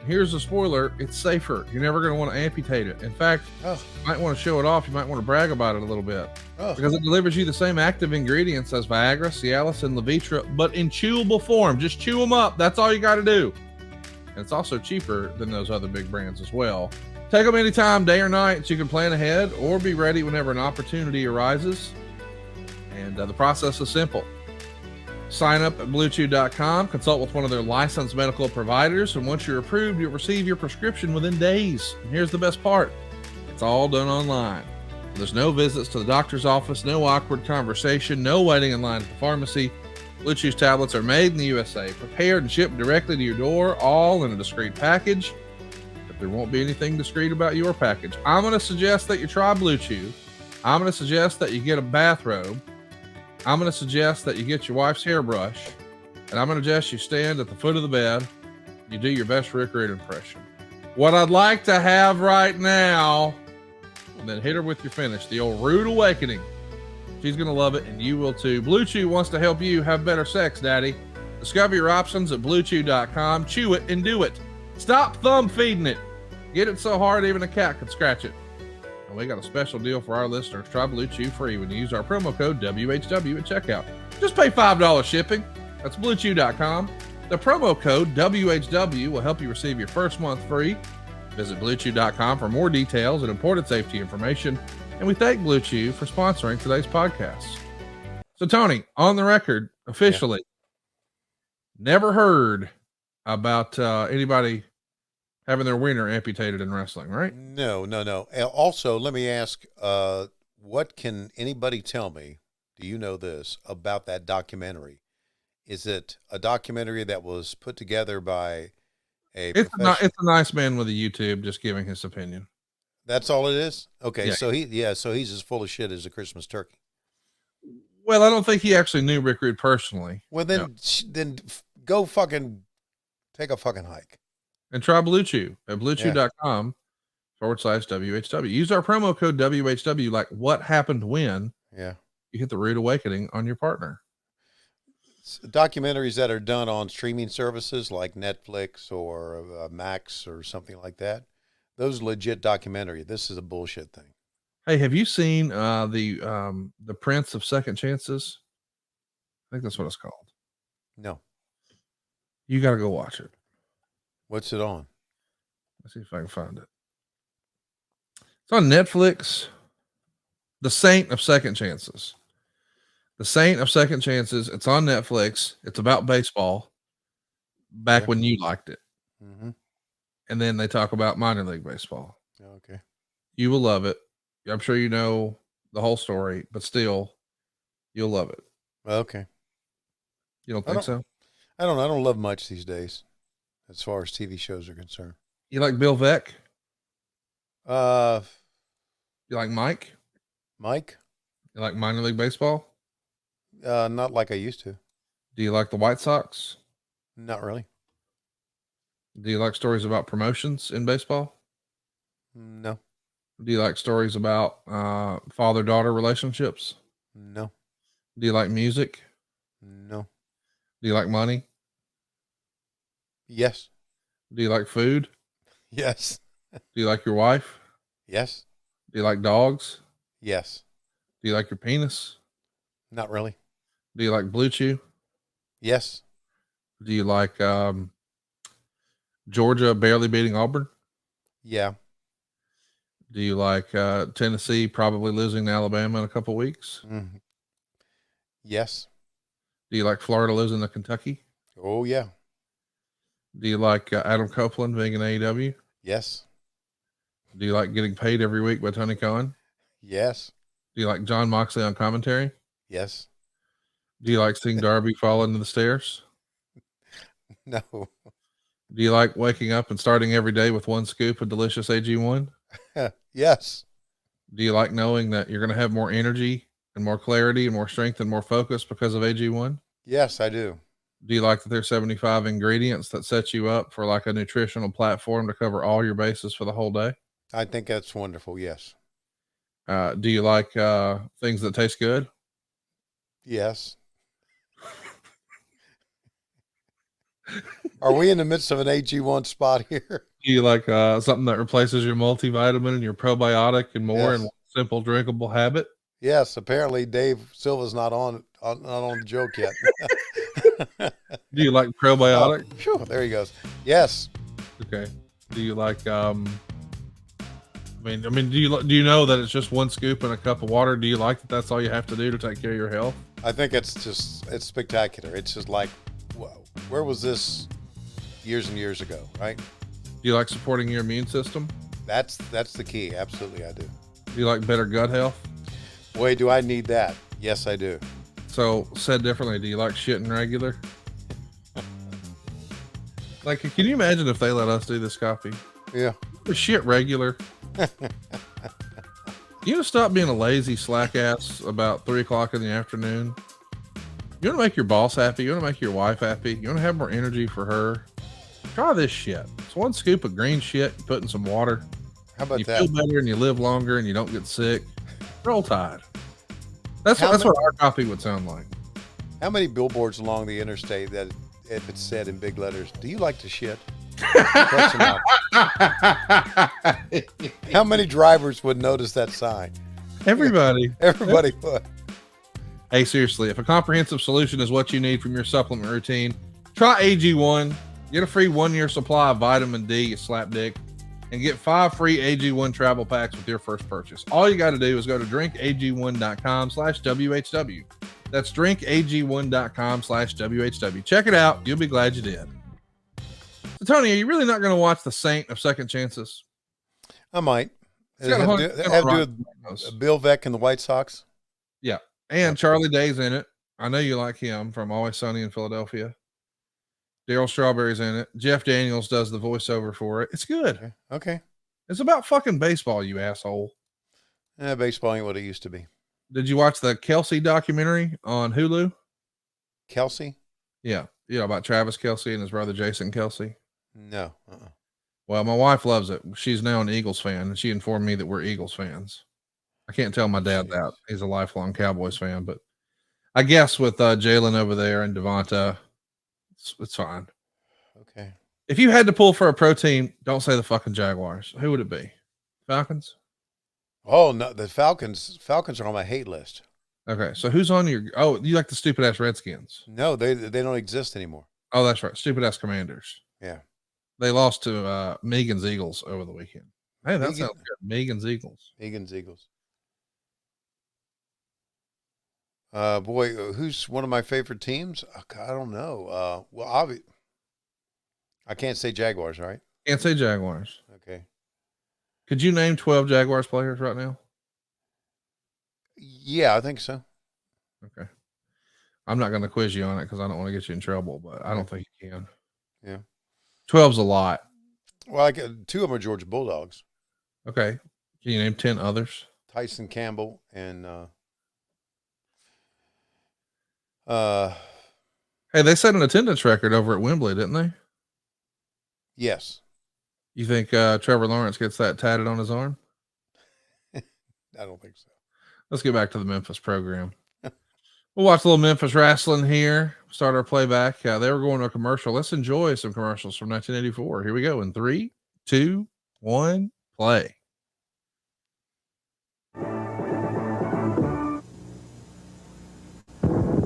Here's a spoiler. It's safer. You're never going to want to amputate it. In fact, you might want to show it off. You might want to brag about it a little bit because it delivers you the same active ingredients as Viagra, Cialis, and Levitra, but in chewable form. Just chew them up. That's all you got to do. And it's also cheaper than those other big brands as well. Take them anytime, day or night, so you can plan ahead or be ready whenever an opportunity arises. And the process is simple. Sign up at BlueChew.com, consult with one of their licensed medical providers, and once you're approved, you'll receive your prescription within days. And here's the best part. It's all done online. There's no visits to the doctor's office, no awkward conversation, no waiting in line at the pharmacy. BlueChew's tablets are made in the USA, prepared and shipped directly to your door, all in a discreet package. But there won't be anything discreet about your package. I'm going to suggest that you try BlueChew. I'm going to suggest that you get a bathrobe. I'm going to suggest that you get your wife's hairbrush, and I'm going to suggest you stand at the foot of the bed. You do your best Rick Rude impression. What I'd like to have right now, and then hit her with your finish, the old rude awakening. She's going to love it, and you will too. BlueChew wants to help you have better sex, Daddy. Discover your options at BlueChew.com. Chew it and do it. Stop thumb feeding it. Get it so hard even a cat could scratch it. We got a special deal for our listeners. Try BlueChew free when you use our promo code WHW at checkout. Just pay $5 shipping. That's BlueChew.com. The promo code WHW will help you receive your first month free. Visit BlueChew.com for more details and important safety information. And we thank BlueChew for sponsoring today's podcast. So, Tony, on the record, officially, never heard about anybody having their wiener amputated in wrestling, right? No. Also, let me ask, what can anybody tell me, do you know this, about that documentary? Is it a documentary that was put together by It's a nice man with a YouTube just giving his opinion. That's all it is? Okay, yeah. So he's as full of shit as a Christmas turkey. Well, I don't think he actually knew Rick Rude personally. Well, then go fucking take a fucking hike. And try BlueChew at BlueChew.com/WHW. Use our promo code WHW, like what happened when you hit the rude awakening on your partner. Documentaries that are done on streaming services like Netflix or Max or something like that, those legit documentary. This is a bullshit thing. Hey, have you seen the Prince of Second Chances? I think that's what it's called. No. You got to go watch it. What's it on? Let's see if I can find it. It's on Netflix. The Saint of Second Chances. The Saint of Second Chances. It's on Netflix. It's about baseball. Back when you liked it. Mm-hmm. And then they talk about minor league baseball. Okay. You will love it. I'm sure you know the whole story, but still, you'll love it. Okay. You don't think so? I don't love much these days as far as TV shows are concerned. You like Bill Veeck? You like Mike? Mike? You like minor league baseball? Not like I used to. Do you like the White Sox? Not really. Do you like stories about promotions in baseball? No. Do you like stories about father-daughter relationships? No. Do you like music? No. Do you like money? Yes. Do you like food? Yes. Do you like your wife? Yes. Do you like dogs? Yes. Do you like your penis? Not really. Do you like BlueChew? Yes. Do you like Georgia barely beating Auburn? Yeah. Do you like Tennessee probably losing to Alabama in a couple weeks? Mm-hmm. Yes. Do you like Florida losing to Kentucky? Oh, yeah. Do you like Adam Copeland being in AEW? Yes. Do you like getting paid every week by Tony Khan? Yes. Do you like John Moxley on commentary? Yes. Do you like seeing Darby fall into the stairs? No. Do you like waking up and starting every day with one scoop of delicious AG1? Yes. Do you like knowing that you're going to have more energy and more clarity and more strength and more focus because of AG1? Yes, I do. Do you like that there's 75 ingredients that set you up for like a nutritional platform to cover all your bases for the whole day? I think that's wonderful. Yes. Do you like things that taste good? Yes. Are we in the midst of an AG1 spot here? Do you like something that replaces your multivitamin and your probiotic and more in one simple drinkable habit? Yes. Apparently, Dave Silva's not on the joke yet. Do you like probiotic? Oh, phew, there he goes. Yes. Okay. Do you like do you know that it's just one scoop in a cup of water? Do you like that that's all you have to do to take care of your health? I think it's spectacular. It's just like, where was this years and years ago, right? Do you like supporting your immune system? That's the key. Absolutely, I do. Do you like better gut health? Boy, do I need that. Yes, I do. So, said differently, do you like shitting regular? Like, can you imagine if they let us do this copy? Yeah. Shit regular. You want to stop being a lazy slack ass about 3 o'clock in the afternoon? You want to make your boss happy? You want to make your wife happy? You want to have more energy for her? Try this shit. It's one scoop of green shit, you put in some water. How about you that? feel better and you live longer and you don't get sick. Roll Tide. That's what our coffee would sound like. How many billboards along the interstate that if it said in big letters, "Do you like to shit?" How many drivers would notice that sign? Everybody. Everybody would. Hey, seriously, if a comprehensive solution is what you need from your supplement routine, try AG1. Get a free 1-year supply of vitamin D, you slapdick, and get 5 free AG1 travel packs with your first purchase. All you got to do is go to drinkag1.com/WHW. That's drinkag1.com/WHW. Check it out. You'll be glad you did. So, Tony, are you really not going to watch The Saint of Second Chances? I might. It's got have to do with Bill Veeck and the White Sox? Yeah. And Charlie Day's in it. I know you like him from Always Sunny in Philadelphia. Daryl Strawberry's in it. Jeff Daniels does the voiceover for it. It's good. Okay. It's about fucking baseball, you asshole. Baseball ain't what it used to be. Did you watch the Kelsey documentary on Hulu? Kelsey? Yeah. You know, about Travis Kelsey and his brother Jason Kelsey? No. Well, my wife loves it. She's now an Eagles fan, and she informed me that we're Eagles fans. I can't tell my dad that. He's a lifelong Cowboys fan, but I guess with Jalen over there and Devonta, it's fine. Okay. If you had to pull for a pro team, don't say the fucking Jaguars. Who would it be? Falcons? Oh, no. The Falcons are on my hate list. Okay. So who's on your... Oh, you like the stupid-ass Redskins? No, they don't exist anymore. Oh, that's right. Stupid-ass Commanders. Yeah. They lost to Megan's Eagles over the weekend. Hey, that sounds good. Megan's Eagles. Megan's Eagles. Boy, who's one of my favorite teams? I don't know. Well, I can't say Jaguars, right? Can't say Jaguars. Okay. Could you name 12 Jaguars players right now? Yeah, I think so. Okay. I'm not going to quiz you on it because I don't want to get you in trouble, but I don't think you can. Yeah. 12's a lot. Well, 2 of them are Georgia Bulldogs. Okay. Can you name 10 others? Tyson Campbell and hey, they set an attendance record over at Wembley, didn't they? Yes. You think Trevor Lawrence gets that tatted on his arm? I don't think so. Let's get back to the Memphis program. We'll watch a little Memphis wrestling here. Start our playback. They were going to a commercial. Let's enjoy some commercials from 1984. Here we go in 3, 2, 1, play.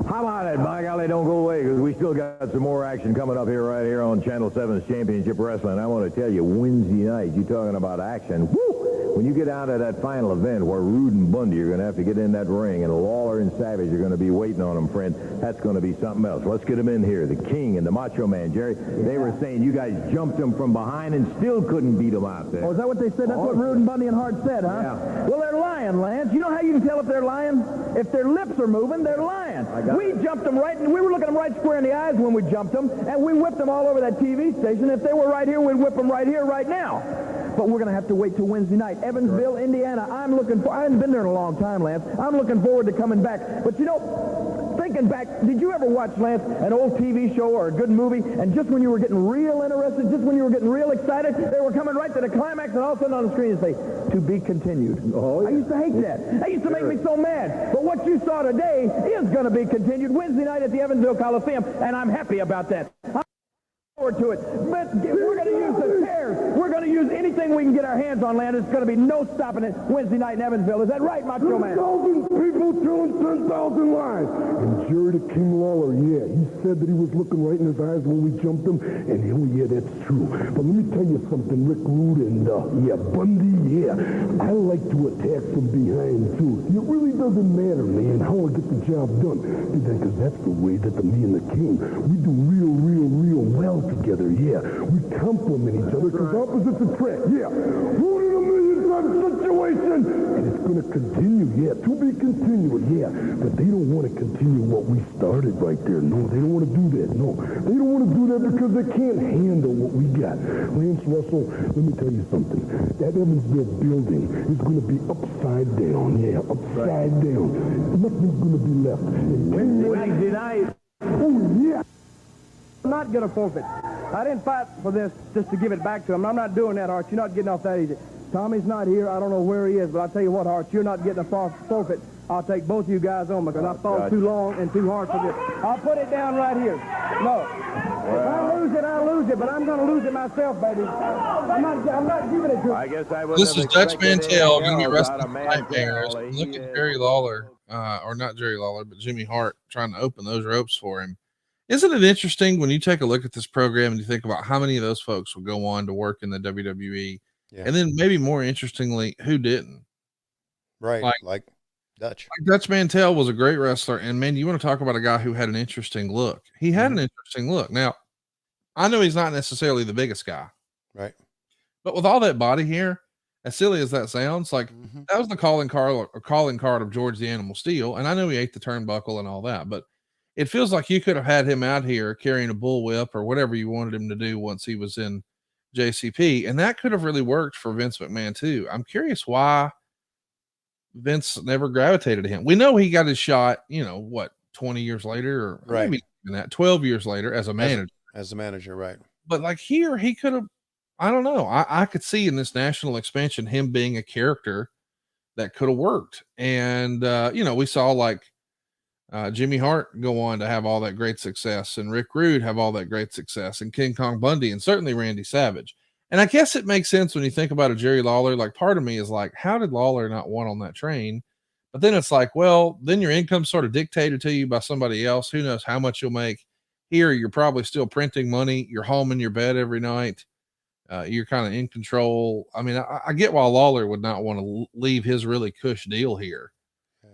How about it? By golly, don't go away, because we still got some more action coming up here right here on Channel 7's Championship Wrestling. I want to tell you, Wednesday night, you talking about action. Woo! When you get out of that final event where Rude and Bundy are going to have to get in that ring, and Lawler and Savage are going to be waiting on them, friend, that's going to be something else. Let's get them in here. The King and the Macho Man, Jerry. They were saying you guys jumped them from behind and still couldn't beat them out there. Oh, is that what they said? That's what Rude and Bundy and Hart said, huh? Yeah. Well, they're lying, Lance. You know how you can tell if they're lying? If their lips are moving, they're lying. We jumped them right, and we were looking them right square in the eyes when we jumped them, and we whipped them all over that TV station. If they were right here, we'd whip them right here, right now. But we're going to have to wait till Wednesday night. Evansville, Indiana. I haven't been there in a long time, Lance. I'm looking forward to coming back. But you know, thinking back, did you ever watch, Lance, an old TV show or a good movie, and just when you were getting real interested, just when you were getting real excited, they were coming right to the climax, and all of a sudden on the screen say, "To be continued." Oh, yeah. I used to hate that. That used to make me so mad. But what you saw today is going to be continued Wednesday night at the Evansville Coliseum, and I'm happy about that. Forward to it. But we're going to use the chairs. We're going to use anything we can get our hands on, Land. There's going to be no stopping it Wednesday night in Evansville. Is that right, Macho Man? 10,000 people telling 10,000 lies. And Jarrett King Lawler, yeah, he said that he was looking right in his eyes when we jumped him. And oh, yeah, that's true. But let me tell you something, Rick Rude and, Bundy, yeah. I like to attack from behind, too. It really doesn't matter, man, how I get the job done. Because that's the way that me and the King, we do real well together, yeah. We complement each other because opposites attract, yeah. 1 in a million time situation. And it's going to continue, yeah. To be continued, yeah. But they don't want to continue what we started right there. No, they don't want to do that. No, they don't want to do that because they can't handle what we got. Lance Russell, let me tell you something. That Evansville building is going to be upside down, yeah. Upside down. Nothing's going to be left. Wednesday night. Oh, yeah. I'm not going to forfeit. I didn't fight for this just to give it back to him. I'm not doing that, Hart. You're not getting off that easy. Tommy's not here. I don't know where he is, but I'll tell you what, Hart, you're not getting a forfeit. I'll take both of you guys on because I fought too long and too hard for this. I'll put it down right here. No. If I lose it, I lose it, but I'm going to lose it myself, baby. I'm not giving it to him. I guess I would. This is Dutch Mantel going to be wrestling nightmares. Look at Jerry Lawler, or not Jerry Lawler, but Jimmy Hart trying to open those ropes for him. Isn't it interesting when you take a look at this program and you think about how many of those folks will go on to work in the WWE? Yeah. And then maybe more interestingly, who didn't? Right. Like Dutch. Like Dutch Mantel was a great wrestler. And man, you want to talk about a guy who had an interesting look. He had an interesting look. Now, I know he's not necessarily the biggest guy. Right. But with all that body hair, as silly as that sounds, like that was the calling card of George the Animal Steel. And I know he ate the turnbuckle and all that, but it feels like you could have had him out here carrying a bullwhip or whatever you wanted him to do once he was in JCP. And that could have really worked for Vince McMahon too. I'm curious why Vince never gravitated to him. We know he got his shot, 20 years later, or maybe even that 12 years later as a manager. As a manager, right. But like here, he could have, I don't know. I could see in this national expansion him being a character that could have worked. And, we saw like, Jimmy Hart go on to have all that great success, and Rick Rude have all that great success, and King Kong Bundy, and certainly Randy Savage. And I guess it makes sense when you think about a Jerry Lawler. Like, part of me is like, how did Lawler not want on that train? But then it's like, well, then your income's sort of dictated to you by somebody else. Who knows how much you'll make? Here, you're probably still printing money. You're home in your bed every night. You're kind of in control. I mean, I get why Lawler would not want to leave his really cush deal here.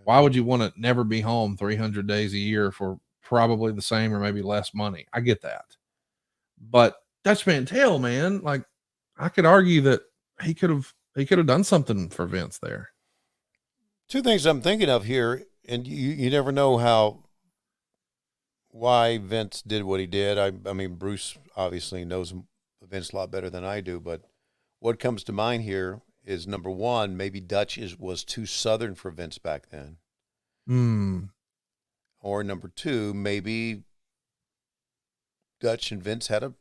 Why would you want to never be home 300 days a year for probably the same or maybe less money? I get that. But Dutch Mantel, man, like I could argue that he could have done something for Vince there. Two things I'm thinking of here, and you never know why Vince did what he did. I mean, Bruce obviously knows Vince a lot better than I do, but what comes to mind here is, number one, maybe Dutch was too Southern for Vince back then. Or number two, maybe Dutch and Vince had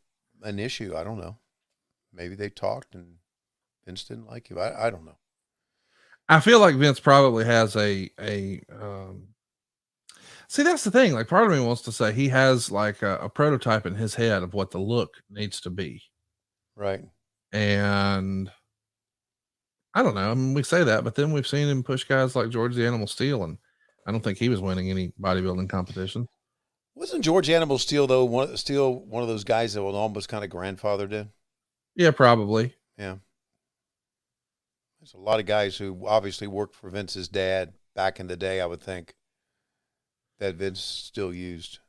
an issue. I don't know. Maybe they talked and Vince didn't like you. I don't know. I feel like Vince probably has see, that's the thing. Like, part of me wants to say he has like a prototype in his head of what the look needs to be. Right. And I don't know. I mean, we say that, but then we've seen him push guys like George the Animal Steel, and I don't think he was winning any bodybuilding competition. Wasn't George Animal Steel, though, one of those guys that was almost kind of grandfathered in? Yeah, probably. Yeah. There's a lot of guys who obviously worked for Vince's dad back in the day, I would think, that Vince still used.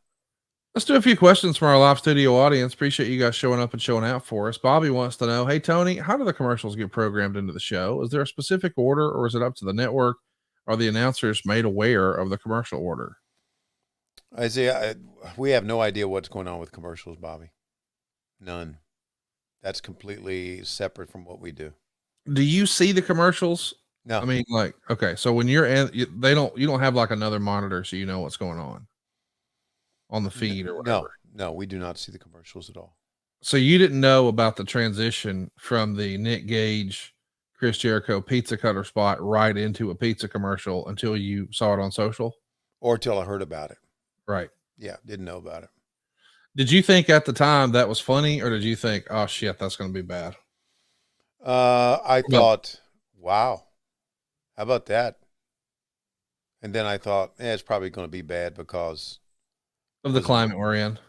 Let's do a few questions from our live studio audience. Appreciate you guys showing up and showing out for us. Bobby wants to know, hey, Tony, how do the commercials get programmed into the show? Is there a specific order, or is it up to the network? Are the announcers made aware of the commercial order? Isaiah, we have no idea what's going on with commercials, Bobby. None. That's completely separate from what we do. Do you see the commercials? No. I mean, like, okay, so when you're in, you don't have like another monitor so you know what's going on the feed or whatever. No, we do not see the commercials at all. So you didn't know about the transition from the Nick Gage, Chris Jericho pizza cutter spot right into a pizza commercial until you saw it on social? Or until I heard about it. Right. Yeah, didn't know about it. Did you think at the time that was funny, or did you think, oh shit, that's going to be bad? I thought, wow, how about that? And then I thought, it's probably going to be bad because of the climate we're in.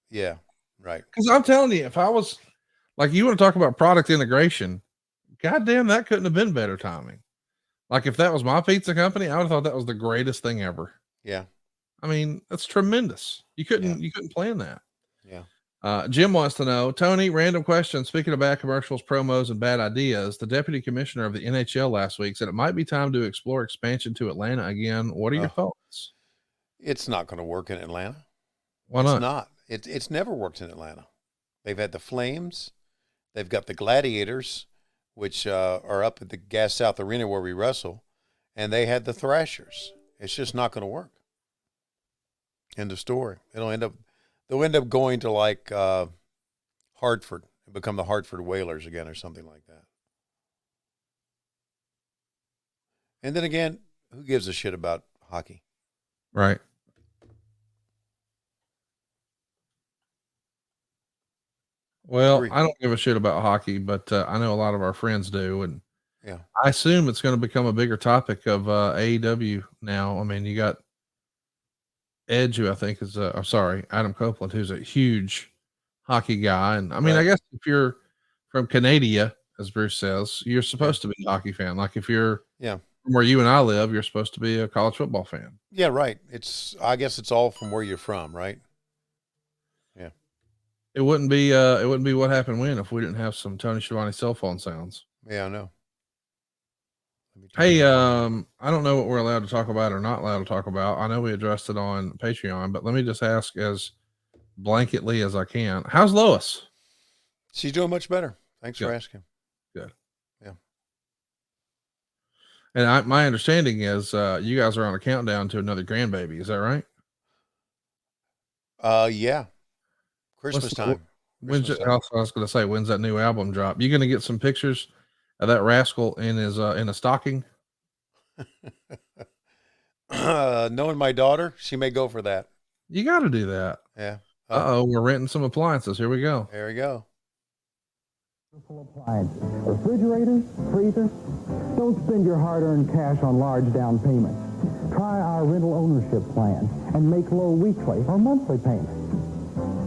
Yeah, right. Because I'm telling you, if I was like, you want to talk about product integration, goddamn, that couldn't have been better timing. Like, if that was my pizza company, I would have thought that was the greatest thing ever. Yeah. I mean, that's tremendous. You couldn't plan that. Yeah. Jim wants to know, Tony, random question. Speaking of bad commercials, promos, and bad ideas, the deputy commissioner of the NHL last week said it might be time to explore expansion to Atlanta again. What are your thoughts? It's not going to work in Atlanta. Why not? It's not. It's never worked in Atlanta. They've had the Flames. They've got the Gladiators, which are up at the Gas South Arena where we wrestle, and they had the Thrashers. It's just not going to work. End of story. They'll end up going to like Hartford and become the Hartford Whalers again or something like that. And then again, who gives a shit about hockey? Right. Well, I don't give a shit about hockey, but I know a lot of our friends do, and yeah, I assume it's going to become a bigger topic of AEW now. I mean, you got Edge, who I think is Adam Copeland, who's a huge hockey guy, and I mean, I guess if you're from Canada, as Bruce says, you're supposed to be a hockey fan. Like if you're from where you and I live, you're supposed to be a college football fan. Yeah, right. I guess it's all from where you're from, right? Yeah. It wouldn't be What Happened When if we didn't have some Tony Schiavone cell phone sounds. Yeah, I know. Hey, I don't know what we're allowed to talk about or not allowed to talk about. I know we addressed it on Patreon, but let me just ask as blanketly as I can. How's Lois? She's doing much better. Thanks for asking. Good. Yeah. And my understanding is you guys are on a countdown to another grandbaby. Is that right? Yeah. Christmas time. I was going to say, when's that new album drop? You going to get some pictures of that rascal in his in a stocking? Knowing my daughter, she may go for that. You got to do that. Yeah. We're renting some appliances. Here we go. There we go. Appliances, refrigerators, freezers. Don't spend your hard-earned cash on large down payments. Try our rental ownership plan and make low weekly or monthly payments.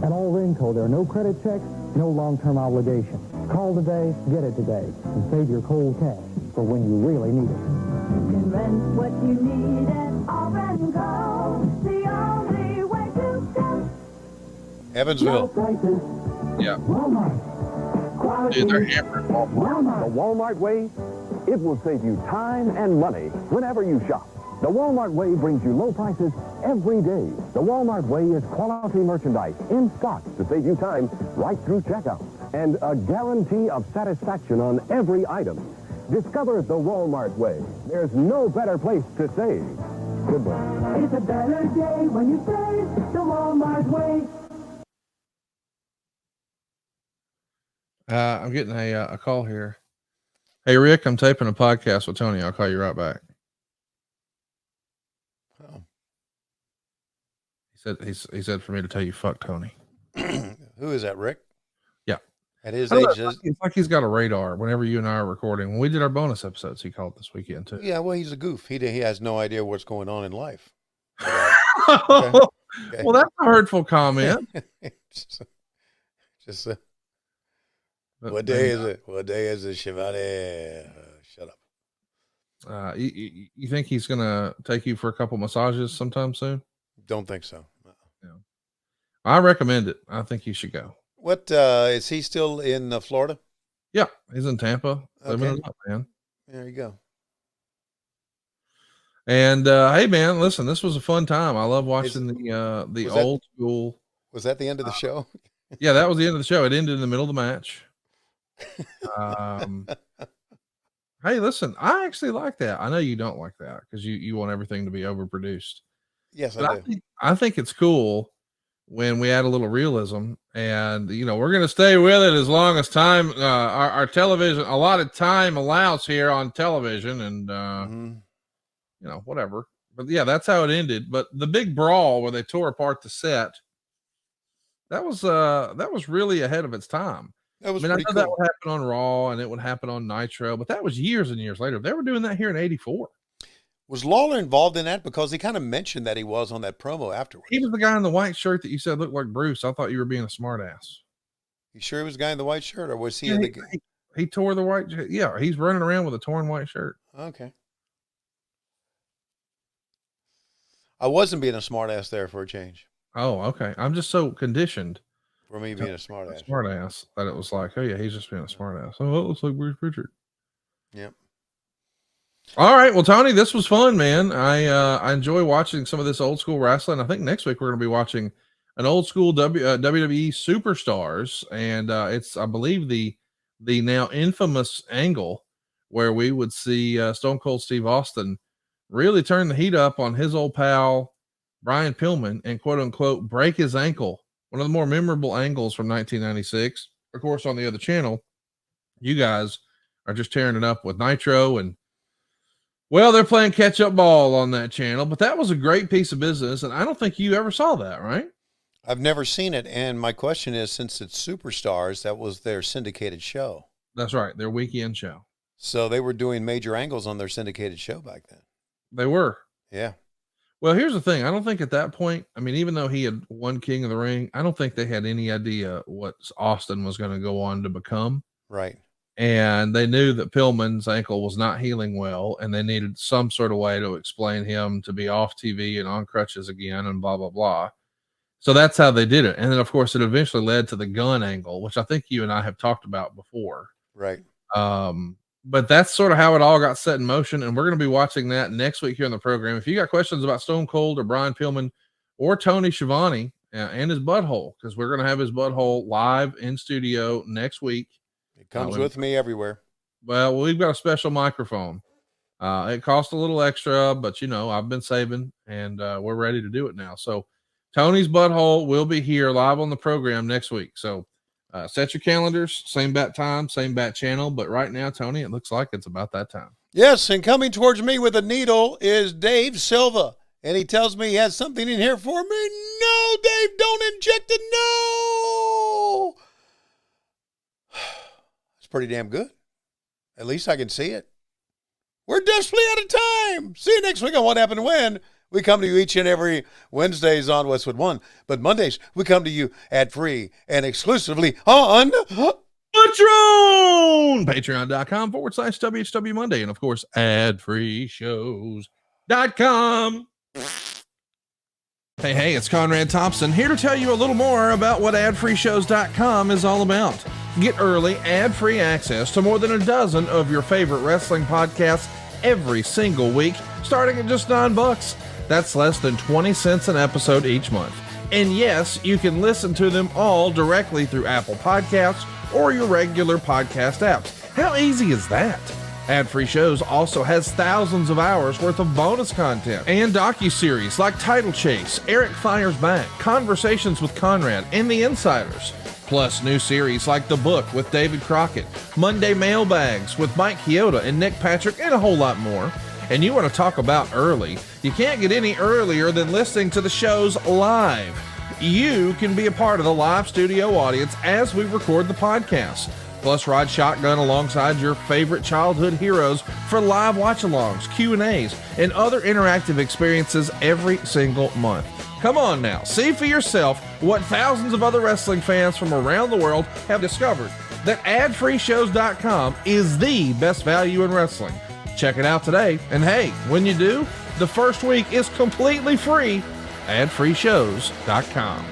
At All Ringco, there are no credit checks, no long-term obligation. Call today, get it today, and save your cold cash for when you really need it. You can rent what you need at All Ringco. The only way to go. Evansville. Yeah. Walmart. Dude, they're hammered. The Walmart way, it will save you time and money whenever you shop. The Walmart way brings you low prices every day. The Walmart way is quality merchandise in stock to save you time right through checkout. And a guarantee of satisfaction on every item. Discover the Walmart way. There's no better place to save. Goodbye. It's a better day when you save the Walmart way. I'm getting a call here. Hey, Rick, I'm taping a podcast with Tony. I'll call you right back. Oh. He said for me to tell you, fuck Tony. Who is that, Rick? Yeah. At his age, it's like he's got a radar whenever you and I are recording. When we did our bonus episodes, he called this weekend too. Yeah, well, he's a goof. He has no idea what's going on in life. Okay. Well, that's a hurtful comment. What day is it? What day is it, Schiavone? Shut up. You think he's gonna take you for a couple massages sometime soon? Don't think so. Yeah. I recommend it. I think you should go. What is he still in Florida? Yeah, he's in Tampa. Living Okay. it up, man. There you go. And hey, man, listen, this was a fun time. I love watching the old school. Was that the end of the show? Yeah, that was the end of the show. It ended in the middle of the match. Hey, listen, I actually like that. I know you don't like that because you want everything to be overproduced. Yes, But I do. I think it's cool when we add a little realism, and we're going to stay with it as long as time our television, a lot of time allows here on television, and whatever. But yeah, that's how it ended. But the big brawl where they tore apart the set, that was really ahead of its time. That was I pretty know cool. that would happen on Raw and it would happen on Nitro, but that was years and years later. They were doing that here in '84. Was Lawler involved in that? Because he kind of mentioned that he was on that promo afterwards. He was the guy in the white shirt that you said looked like Bruce. I thought you were being a smart ass. You sure he was the guy in the white shirt, or was he Yeah, in the? he tore the white. Yeah, he's running around with a torn white shirt. Okay. I wasn't being a smart ass there for a change. Oh, okay. I'm just so conditioned For me being a smart ass. Smart ass that it was like, oh yeah, he's just being a smart ass. Oh, it looks like Bruce Pritchard. Yep. All right. Well, Tony, this was fun, man. I enjoy watching some of this old school wrestling. I think next week we're going to be watching an old school WWE Superstars, and it's, I believe, the now infamous angle where we would see Stone Cold Steve Austin really turn the heat up on his old pal Brian Pillman and quote unquote break his ankle. One of the more memorable angles from 1996. Of course, on the other channel, you guys are just tearing it up with Nitro, and well, they're playing catch up ball on that channel, but that was a great piece of business. And I don't think you ever saw that, right? I've never seen it. And my question is, since it's Superstars, that was their syndicated show. That's right. Their weekend show. So they were doing major angles on their syndicated show back then. They were. Yeah. Well, here's the thing. I don't think at that point, I mean, even though he had won King of the Ring, I don't think they had any idea what Austin was going to go on to become. Right. And they knew that Pillman's ankle was not healing well, and they needed some sort of way to explain him to be off TV and on crutches again and blah, blah, blah. So that's how they did it. And then, of course, it eventually led to the gun angle, which I think you and I have talked about before. Right. But that's sort of how it all got set in motion. And we're going to be watching that next week here on the program. If you got questions about Stone Cold or Brian Pillman or Tony Schiavone and his butthole, because we're going to have his butthole live in studio next week. It comes with me everywhere. Well, we've got a special microphone. It costs a little extra, but I've been saving, and we're ready to do it now. So Tony's butthole will be here live on the program next week. So set your calendars, same bat time, same bat channel. But right now, Tony, it looks like it's about that time. Yes, and coming towards me with a needle is Dave Silva. And he tells me he has something in here for me. No, Dave, don't inject it. No. It's pretty damn good. At least I can see it. We're desperately out of time. See you next week on What Happened When. We come to you each and every Wednesdays on Westwood One. But Mondays, we come to you ad-free and exclusively on Patreon! Patreon.com/WHW Monday. And, of course, adfreeshows.com. Hey, it's Conrad Thompson here to tell you a little more about what adfreeshows.com is all about. Get early, ad-free access to more than a dozen of your favorite wrestling podcasts every single week, starting at just $9. That's less than 20 cents an episode each month. And yes, you can listen to them all directly through Apple Podcasts or your regular podcast apps. How easy is that? Ad-free shows also has thousands of hours worth of bonus content and docuseries like Title Chase, Eric Fires Back, Conversations with Conrad, and The Insiders. Plus new series like The Book with David Crockett, Monday Mailbags with Mike Chioda and Nick Patrick, and a whole lot more. And you want to talk about early? You can't get any earlier than listening to the shows live. You can be a part of the live studio audience as we record the podcast. Plus, ride shotgun alongside your favorite childhood heroes for live watch-alongs, Q&As, and other interactive experiences every single month. Come on now, see for yourself what thousands of other wrestling fans from around the world have discovered, that adfreeshows.com is the best value in wrestling. Check it out today, and hey, when you do, the first week is completely free. adfreeshows.com.